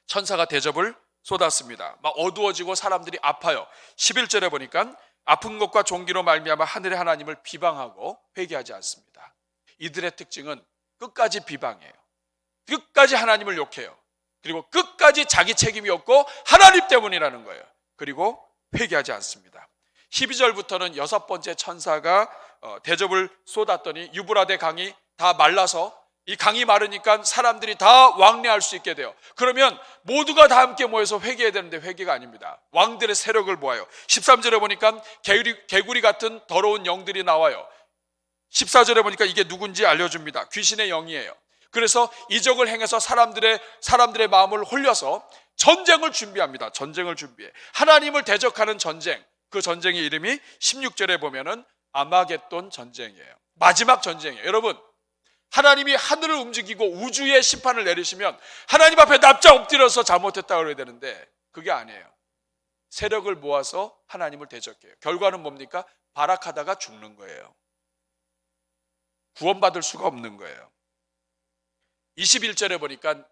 천사가 대접을 쏟았습니다. 막 어두워지고 사람들이 아파요. 11절에 보니까 아픈 것과 종기로 말미암아 하늘의 하나님을 비방하고 회개하지 않습니다. 이들의 특징은 끝까지 비방해요. 끝까지 하나님을 욕해요. 그리고 끝까지 자기 책임이 없고 하나님 때문이라는 거예요. 그리고 회개하지 않습니다. 12절부터는 여섯 번째 천사가 대접을 쏟았더니 유브라데 강이 다 말라서 이 강이 마르니까 사람들이 다 왕래할 수 있게 돼요. 그러면 모두가 다 함께 모여서 회개해야 되는데 회개가 아닙니다. 왕들의 세력을 모아요. 13절에 보니까 개구리 같은 더러운 영들이 나와요. 14절에 보니까 이게 누군지 알려줍니다. 귀신의 영이에요. 그래서 이적을 행해서 사람들의 마음을 홀려서 전쟁을 준비합니다. 전쟁을 준비해. 하나님을 대적하는 전쟁. 그 전쟁의 이름이 16절에 보면은 아마겟돈 전쟁이에요. 마지막 전쟁이에요. 여러분, 하나님이 하늘을 움직이고 우주의 심판을 내리시면 하나님 앞에 납작 엎드려서 잘못했다고 그래야 되는데 그게 아니에요. 세력을 모아서 하나님을 대적해요. 결과는 뭡니까? 발악하다가 죽는 거예요. 구원받을 수가 없는 거예요. 21절에 보니까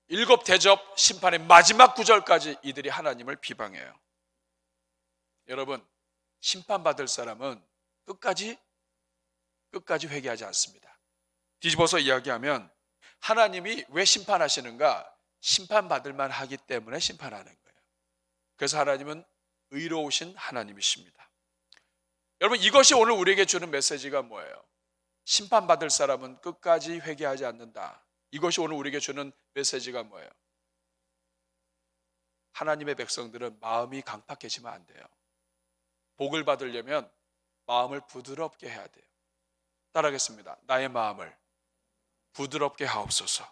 일곱 대접 심판의 마지막 구절까지 이들이 하나님을 비방해요. 여러분, 심판받을 사람은 끝까지 회개하지 않습니다. 뒤집어서 이야기하면 하나님이 왜 심판하시는가? 심판받을 만하기 때문에 심판하는 거예요. 그래서 하나님은 의로우신 하나님이십니다. 여러분, 이것이 오늘 우리에게 주는 메시지가 뭐예요? 심판받을 사람은 끝까지 회개하지 않는다. 이것이 오늘 우리에게 주는 메시지가 뭐예요? 하나님의 백성들은 마음이 강팍해지면 안 돼요. 복을 받으려면 마음을 부드럽게 해야 돼요. 따라하겠습니다. 나의 마음을 부드럽게 하옵소서.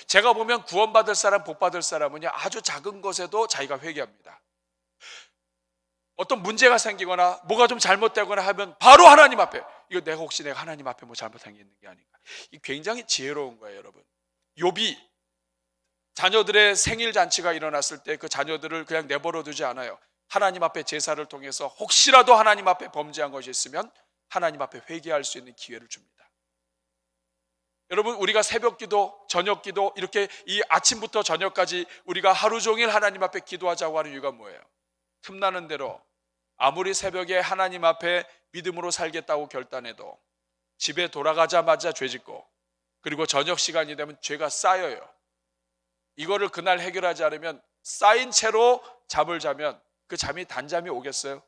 제가 보면 구원받을 사람, 복받을 사람은요, 아주 작은 것에도 자기가 회개합니다. 어떤 문제가 생기거나 뭐가 좀 잘못되거나 하면 바로 하나님 앞에, 이거 내가 하나님 앞에 뭐 잘못한 게 있는 게 아닌가. 이 굉장히 지혜로운 거예요, 여러분. 욥이 자녀들의 생일 잔치가 일어났을 때 그 자녀들을 그냥 내버려 두지 않아요. 하나님 앞에 제사를 통해서 혹시라도 하나님 앞에 범죄한 것이 있으면 하나님 앞에 회개할 수 있는 기회를 줍니다. 여러분, 우리가 새벽기도, 저녁기도 이렇게 이 아침부터 저녁까지 우리가 하루 종일 하나님 앞에 기도하자고 하는 이유가 뭐예요? 틈나는 대로 아무리 새벽에 하나님 앞에 믿음으로 살겠다고 결단해도 집에 돌아가자마자 죄짓고 그리고 저녁 시간이 되면 죄가 쌓여요. 이거를 그날 해결하지 않으면 쌓인 채로 잠을 자면 그 잠이 단잠이 오겠어요?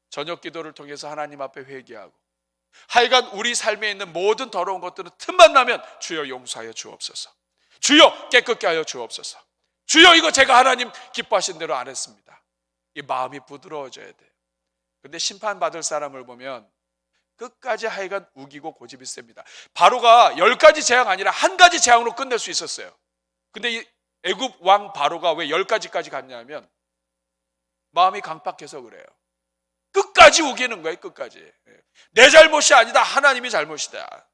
저녁 기도를 통해서 하나님 앞에 회개하고 하여간 우리 삶에 있는 모든 더러운 것들은 틈만 나면 주여 용서하여 주옵소서, 주여 깨끗게 하여 주옵소서, 주여 이거 제가 하나님 기뻐하신 대로 안 했습니다. 이 마음이 부드러워져야 돼요. 근데 심판받을 사람을 보면 끝까지 하여간 우기고 고집이 셉니다. 바로가 10가지 재앙 아니라 한 가지 재앙으로 끝낼 수 있었어요. 근데 이 애굽 왕 바로가 왜 10가지까지 갔냐면 마음이 강팍해서 그래요. 끝까지 우기는 거예요. 끝까지. 내 잘못이 아니다, 하나님이 잘못이다.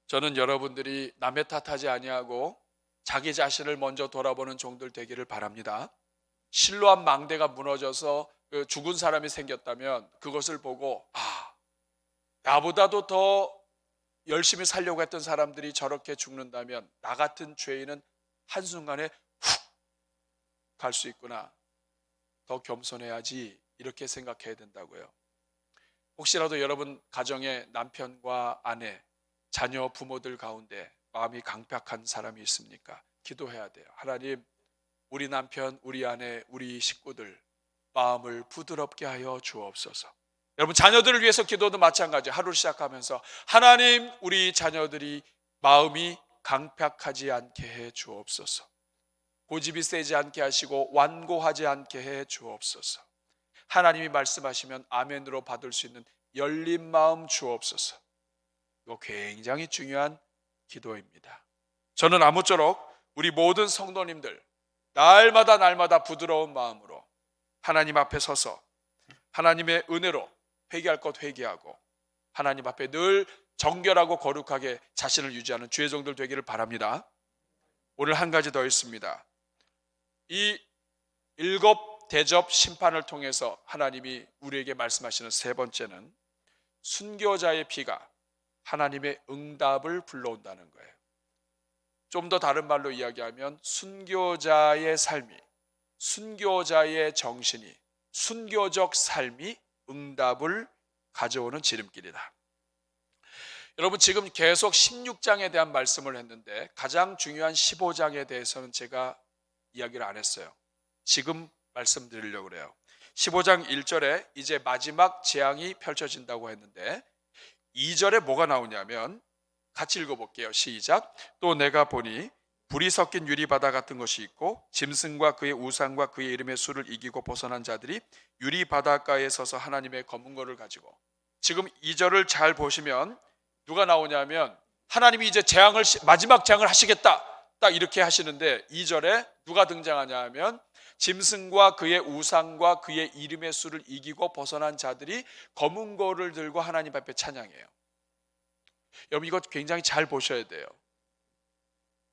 저는 여러분들이 남의 탓하지 아니하고 자기 자신을 먼저 돌아보는 종들 되기를 바랍니다. 실로암 망대가 무너져서 죽은 사람이 생겼다면 그것을 보고 나보다도 더 열심히 살려고 했던 사람들이 저렇게 죽는다면 나 같은 죄인은 한순간에 훅 갈 수 있구나, 더 겸손해야지, 이렇게 생각해야 된다고요. 혹시라도 여러분 가정에 남편과 아내, 자녀 부모들 가운데 마음이 강팍한 사람이 있습니까? 기도해야 돼요. 하나님, 우리 남편, 우리 아내, 우리 식구들 마음을 부드럽게 하여 주옵소서. 여러분, 자녀들을 위해서 기도도 마찬가지예요. 하루를 시작하면서 하나님, 우리 자녀들이 마음이 강팍하지 않게 해 주옵소서. 고집이 세지 않게 하시고 완고하지 않게 해 주옵소서. 하나님이 말씀하시면 아멘으로 받을 수 있는 열린 마음 주옵소서. 이거 굉장히 중요한 기도입니다. 저는 아무쪼록 우리 모든 성도님들 날마다 부드러운 마음으로 하나님 앞에 서서 하나님의 은혜로 회개할 것 회개하고 하나님 앞에 늘 정결하고 거룩하게 자신을 유지하는 주의 종들 되기를 바랍니다. 오늘 한 가지 더 있습니다. 이 7 대접 심판을 통해서 하나님이 우리에게 말씀하시는 세 번째는 순교자의 피가 하나님의 응답을 불러온다는 거예요. 좀 더 다른 말로 이야기하면 순교자의 삶이, 순교자의 정신이, 순교적 삶이 응답을 가져오는 지름길이다. 여러분, 지금 계속 16장에 대한 말씀을 했는데 가장 중요한 15장에 대해서는 제가 이야기를 안 했어요. 지금 말씀드리려고 그래요. 15장 1절에 이제 마지막 재앙이 펼쳐진다고 했는데 2절에 뭐가 나오냐면 같이 읽어볼게요. 시작. 또 내가 보니 불이 섞인 유리바다 같은 것이 있고 짐승과 그의 우상과 그의 이름의 수를 이기고 벗어난 자들이 유리바닷가에 서서 하나님의 검은 거를 가지고, 지금 2절을 잘 보시면 누가 나오냐면 하나님이 이제 마지막 재앙을 하시겠다 딱 이렇게 하시는데 2절에 누가 등장하냐 하면 짐승과 그의 우상과 그의 이름의 수를 이기고 벗어난 자들이 검은 거를 들고 하나님 앞에 찬양해요. 여러분, 이거 굉장히 잘 보셔야 돼요.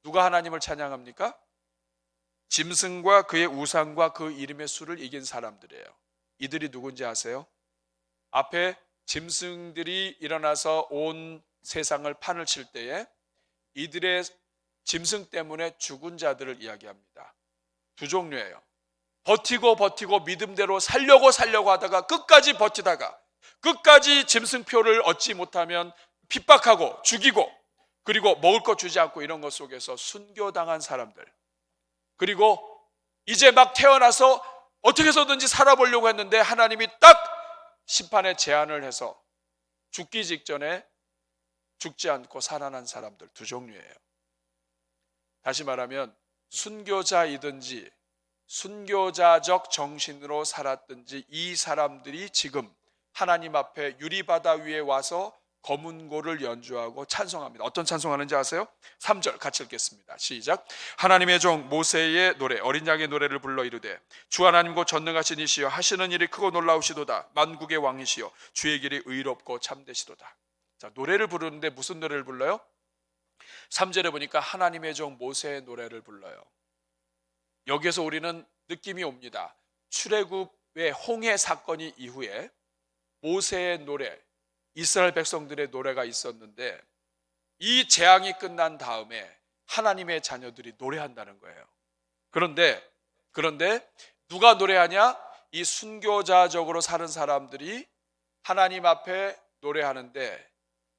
누가 하나님을 찬양합니까? 짐승과 그의 우상과 그 이름의 수를 이긴 사람들이에요. 이들이 누군지 아세요? 앞에 짐승들이 일어나서 온 세상을 판을 칠 때에 이들의 짐승 때문에 죽은 자들을 이야기합니다. 두 종류예요. 버티고 믿음대로 살려고 하다가 끝까지 버티다가 끝까지 짐승표를 얻지 못하면 핍박하고 죽이고 그리고 먹을 것 주지 않고 이런 것 속에서 순교당한 사람들, 그리고 이제 막 태어나서 어떻게 해서든지 살아보려고 했는데 하나님이 딱 심판의 제안을 해서 죽기 직전에 죽지 않고 살아난 사람들, 두 종류예요. 다시 말하면 순교자이든지 순교자적 정신으로 살았든지 이 사람들이 지금 하나님 앞에 유리바다 위에 와서 검은 고를 연주하고 찬송합니다. 어떤 찬송하는지 아세요? 3절 같이 읽겠습니다. 시작. 하나님의 종 모세의 노래, 어린 양의 노래를 불러 이르되 주 하나님 곧 전능하신 이시여 하시는 일이 크고 놀라우시도다. 만국의 왕이시여 주의 길이 의롭고 참되시도다. 자, 노래를 부르는데 무슨 노래를 불러요? 3절에 보니까 하나님의 종 모세의 노래를 불러요. 여기에서 우리는 느낌이 옵니다. 출애굽의 홍해 사건이 이후에 모세의 노래, 이스라엘 백성들의 노래가 있었는데 이 재앙이 끝난 다음에 하나님의 자녀들이 노래한다는 거예요. 그런데 누가 노래하냐? 이 순교자적으로 사는 사람들이 하나님 앞에 노래하는데,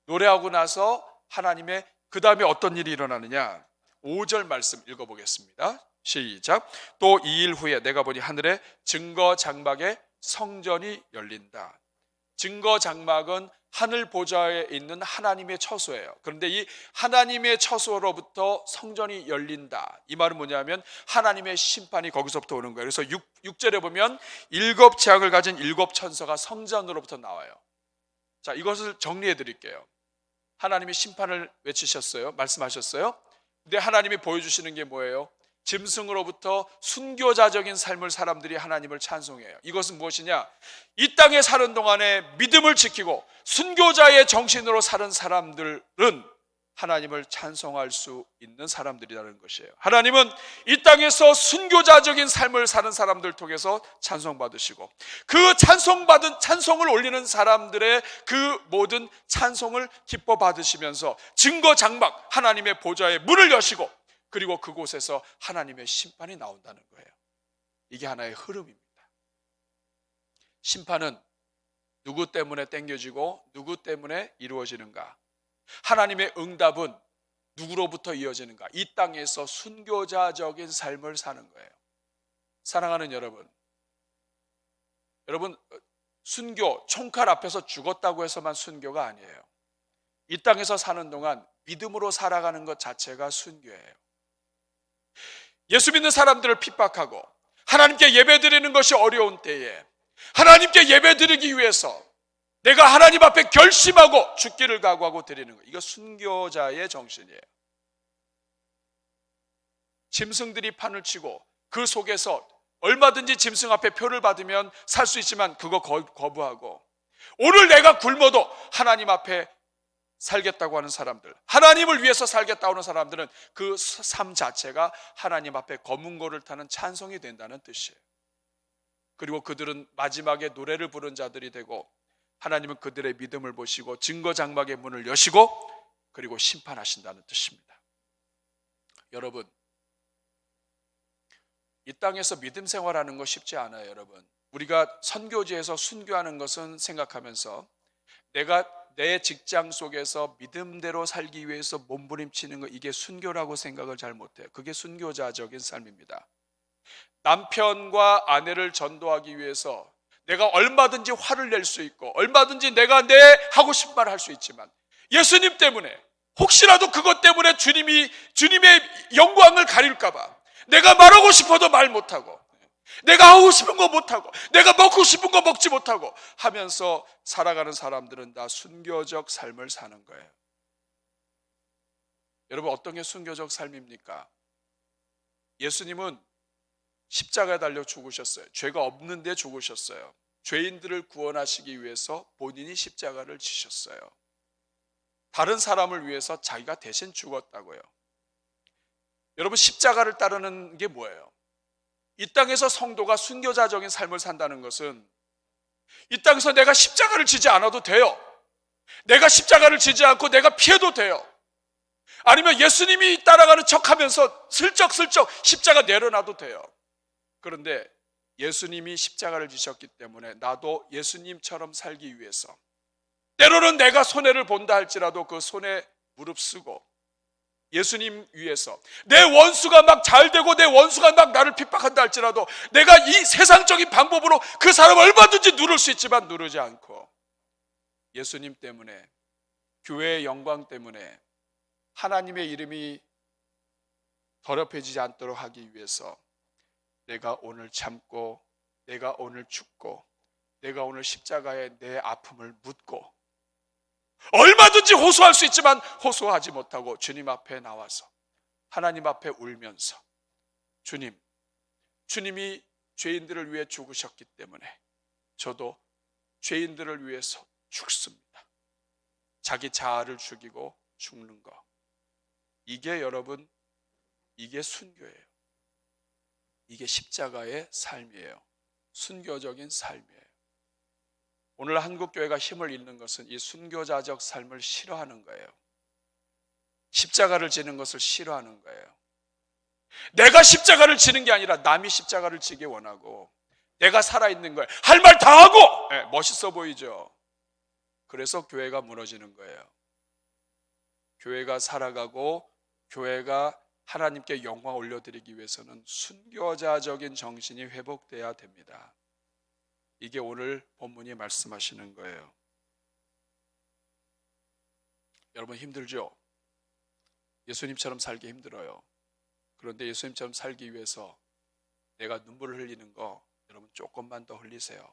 노래하고 나서 하나님의 그 다음에 어떤 일이 일어나느냐? 5절 말씀 읽어보겠습니다. 시작. 또 2일 후에 내가 보니 하늘에 증거 장막에 성전이 열린다. 증거 장막은 하늘 보좌에 있는 하나님의 처소예요. 그런데 이 하나님의 처소로부터 성전이 열린다. 이 말은 뭐냐면 하나님의 심판이 거기서부터 오는 거예요. 그래서 6절에 보면 7 재앙을 가진 7 천사가 성전으로부터 나와요. 자, 이것을 정리해 드릴게요. 하나님이 심판을 외치셨어요. 말씀하셨어요. 근데 하나님이 보여주시는 게 뭐예요? 짐승으로부터 순교자적인 삶을 사람들이 하나님을 찬송해요. 이것은 무엇이냐? 이 땅에 사는 동안에 믿음을 지키고 순교자의 정신으로 사는 사람들은 하나님을 찬송할 수 있는 사람들이라는 것이에요. 하나님은 이 땅에서 순교자적인 삶을 사는 사람들 통해서 찬송받으시고 그 찬송을 올리는 사람들의 그 모든 찬송을 기뻐 받으시면서 증거 장막 하나님의 보좌의 문을 여시고 그리고 그곳에서 하나님의 심판이 나온다는 거예요. 이게 하나의 흐름입니다. 심판은 누구 때문에 땡겨지고 누구 때문에 이루어지는가? 하나님의 응답은 누구로부터 이어지는가? 이 땅에서 순교자적인 삶을 사는 거예요. 사랑하는 여러분, 순교, 총칼 앞에서 죽었다고 해서만 순교가 아니에요. 이 땅에서 사는 동안 믿음으로 살아가는 것 자체가 순교예요. 예수 믿는 사람들을 핍박하고 하나님께 예배드리는 것이 어려운 때에 하나님께 예배드리기 위해서 내가 하나님 앞에 결심하고 죽기를 각오하고 드리는 것, 이거 순교자의 정신이에요. 짐승들이 판을 치고 그 속에서 얼마든지 짐승 앞에 표를 받으면 살 수 있지만 그거 거부하고 오늘 내가 굶어도 하나님 앞에 살겠다고 하는 사람들, 하나님을 위해서 살겠다고 하는 사람들은 그 삶 자체가 하나님 앞에 검은 고를 타는 찬송이 된다는 뜻이에요. 그리고 그들은 마지막에 노래를 부른 자들이 되고 하나님은 그들의 믿음을 보시고 증거 장막의 문을 여시고 그리고 심판하신다는 뜻입니다. 여러분, 이 땅에서 믿음 생활하는 거 쉽지 않아요. 여러분, 우리가 선교지에서 순교하는 것은 생각하면서 내가 내 직장 속에서 믿음대로 살기 위해서 몸부림치는 거, 이게 순교라고 생각을 잘 못해요. 그게 순교자적인 삶입니다. 남편과 아내를 전도하기 위해서 내가 얼마든지 화를 낼 수 있고 얼마든지 내가 내 하고 싶은 말을 할 수 있지만 예수님 때문에, 혹시라도 그것 때문에 주님의 영광을 가릴까 봐 내가 말하고 싶어도 말 못하고 내가 하고 싶은 거 못하고 내가 먹고 싶은 거 먹지 못하고 하면서 살아가는 사람들은 다 순교적 삶을 사는 거예요. 여러분, 어떤 게 순교적 삶입니까? 예수님은 십자가에 달려 죽으셨어요. 죄가 없는데 죽으셨어요. 죄인들을 구원하시기 위해서 본인이 십자가를 지셨어요. 다른 사람을 위해서 자기가 대신 죽었다고요. 여러분, 십자가를 따르는 게 뭐예요? 이 땅에서 성도가 순교자적인 삶을 산다는 것은 이 땅에서 내가 십자가를 지지 않아도 돼요. 내가 십자가를 지지 않고 내가 피해도 돼요. 아니면 예수님이 따라가는 척하면서 슬쩍슬쩍 십자가 내려놔도 돼요. 그런데 예수님이 십자가를 지셨기 때문에 나도 예수님처럼 살기 위해서 때로는 내가 손해를 본다 할지라도 그 손에 무릅쓰고 예수님 위해서 내 원수가 막 잘되고 내 원수가 막 나를 핍박한다 할지라도 내가 이 세상적인 방법으로 그 사람을 얼마든지 누를 수 있지만 누르지 않고 예수님 때문에, 교회의 영광 때문에, 하나님의 이름이 더럽혀지지 않도록 하기 위해서 내가 오늘 참고, 내가 오늘 죽고, 내가 오늘 십자가에 내 아픔을 묻고 얼마든지 호소할 수 있지만 호소하지 못하고 주님 앞에 나와서 하나님 앞에 울면서 주님이 죄인들을 위해 죽으셨기 때문에 저도 죄인들을 위해서 죽습니다. 자기 자아를 죽이고 죽는 거, 이게 여러분, 이게 순교예요. 이게 십자가의 삶이에요. 순교적인 삶이에요. 오늘 한국교회가 힘을 잃는 것은 이 순교자적 삶을 싫어하는 거예요. 십자가를 지는 것을 싫어하는 거예요. 내가 십자가를 지는 게 아니라 남이 십자가를 지기 원하고 내가 살아있는 거예요. 할 말 다 하고 멋있어 보이죠. 그래서 교회가 무너지는 거예요. 교회가 살아가고 교회가 하나님께 영광 올려드리기 위해서는 순교자적인 정신이 회복돼야 됩니다. 이게 오늘 본문이 말씀하시는 거예요. 여러분, 힘들죠? 예수님처럼 살기 힘들어요. 그런데 예수님처럼 살기 위해서 내가 눈물을 흘리는 거, 여러분 조금만 더 흘리세요.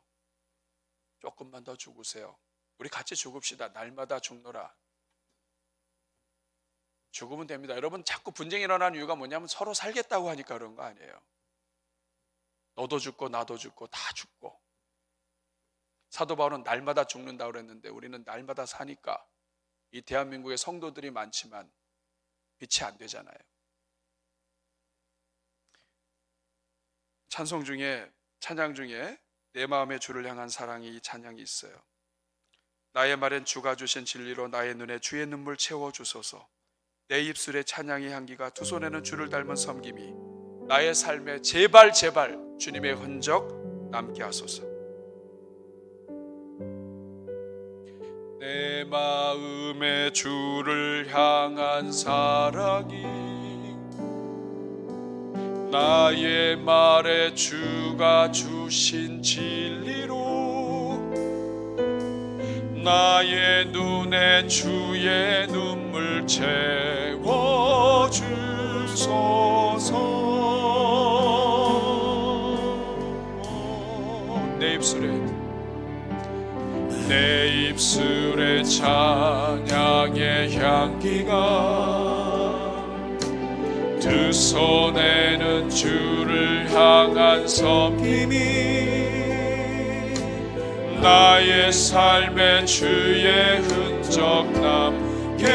조금만 더 죽으세요. 우리 같이 죽읍시다. 날마다 죽노라. 죽으면 됩니다. 여러분, 자꾸 분쟁이 일어나는 이유가 뭐냐면 서로 살겠다고 하니까 그런 거 아니에요. 너도 죽고 나도 죽고 다 죽고. 사도 바울은 날마다 죽는다고 그랬는데 우리는 날마다 사니까 이 대한민국에 성도들이 많지만 빛이 안 되잖아요. 찬양 중에 내 마음의 주를 향한 사랑이, 이 찬양이 있어요. 나의 말엔 주가 주신 진리로 나의 눈에 주의 눈물 채워주소서. 내 입술에 찬양의 향기가, 두 손에는 주를 닮은 섬김이 나의 삶에 제발 주님의 흔적 남게 하소서. 내 마음에 주를 향한 사랑이 나의 말에 주가 주신 진리로 나의 눈에 주의 눈물 채워주소서. 내 입술에 찬양의 향기가 두 손에는 주를 향한 섬김이 나의 삶에 주의 흔적 남게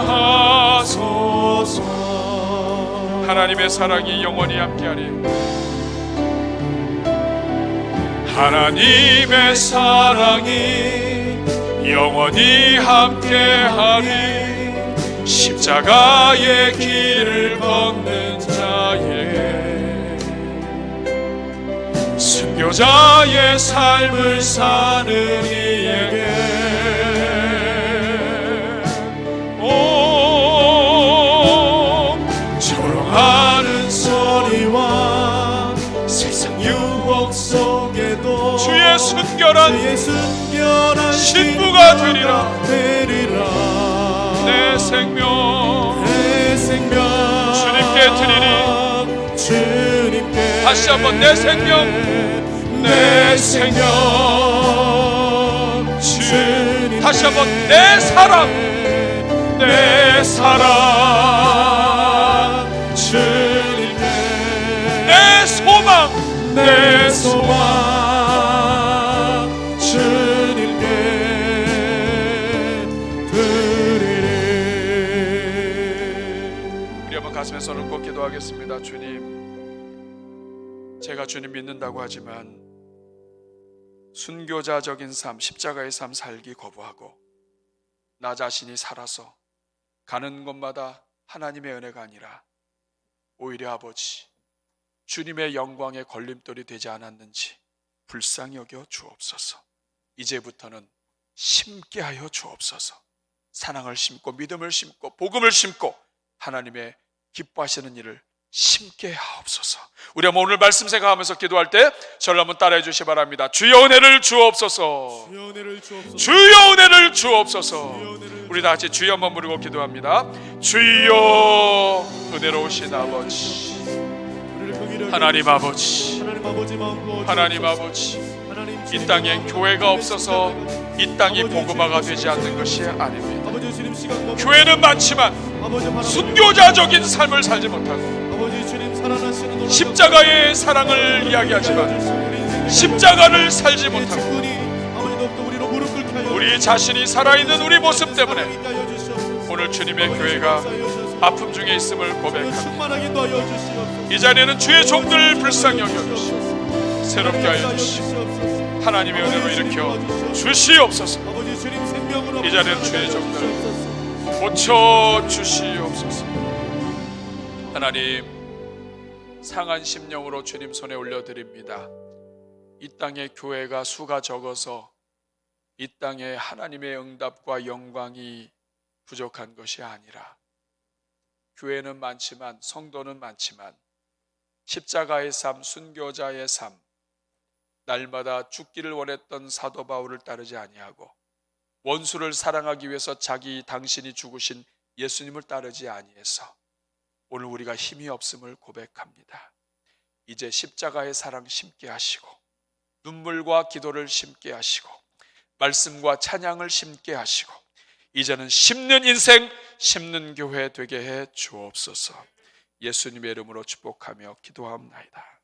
하소서. 하나님의 사랑이 영원히 함께하리. 하나님의 사랑이 영원히 함께하리. 십자가의 길을 걷는 자에게 순교자의 삶을 사는 이에게 오 조롱하는 소리와 세상 유혹 속에도 주의 순결한 신부가 되리라. 내 생명 주님께 드리리. 다시 한번 내 생명 주님. 다시 한번 내 사랑 주님께. 내 소망 주님께 드리리. 우리 한번 가슴에 손을 꼭 기도하겠습니다. 주님, 제가 주님 믿는다고 하지만 순교자적인 삶, 십자가의 삶 살기 거부하고 나 자신이 살아서 가는 곳마다 하나님의 은혜가 아니라 오히려 아버지 주님의 영광의 걸림돌이 되지 않았는지 불쌍히 여겨 주옵소서. 이제부터는 심게 하여 주옵소서. 사랑을 심고 믿음을 심고 복음을 심고 하나님의 기뻐하시는 일을 심게 하옵소서. 우리 한번 오늘 말씀 생각하면서 기도할 때 저를 한번 따라해 주시기 바랍니다. 주여 은혜를 주옵소서. 주여 은혜를 주옵소서. 우리 다 같이 주여 한번 부르고 기도합니다. 주여 은혜로우신 아버지, 하나님 아버지, 하나님 아버지, 이 땅엔 교회가 없어서 이 땅이 복음화가 되지 않는 것이 아닙니다. 교회는 많지만 순교자적인 삶을 살지 못하고 십자가의 사랑을 이야기하지만 십자가를 살지 못하고 우리 자신이 살아있는 우리 모습 때문에 오늘 주님의 교회가 아픔 중에 있음을 고백합니다. 이 자리에는 주의 종들을 불쌍히 여겨주시고 새롭게 하여 주시고 하나님의 은혜로 일으켜 주시옵소서. 이 자리에는 주의 종들을 고쳐 주시옵소서. 하나님, 상한 심령으로 주님 손에 올려드립니다. 이 땅의 교회가 수가 적어서 이 땅에 하나님의 응답과 영광이 부족한 것이 아니라 교회는 많지만 성도는 많지만 십자가의 삶, 순교자의 삶, 날마다 죽기를 원했던 사도 바울을 따르지 아니하고 원수를 사랑하기 위해서 당신이 죽으신 예수님을 따르지 아니해서 오늘 우리가 힘이 없음을 고백합니다. 이제 십자가의 사랑 심게 하시고 눈물과 기도를 심게 하시고 말씀과 찬양을 심게 하시고 이제는 심는 인생, 심는 교회 되게 해 주옵소서. 예수님의 이름으로 축복하며 기도합니다.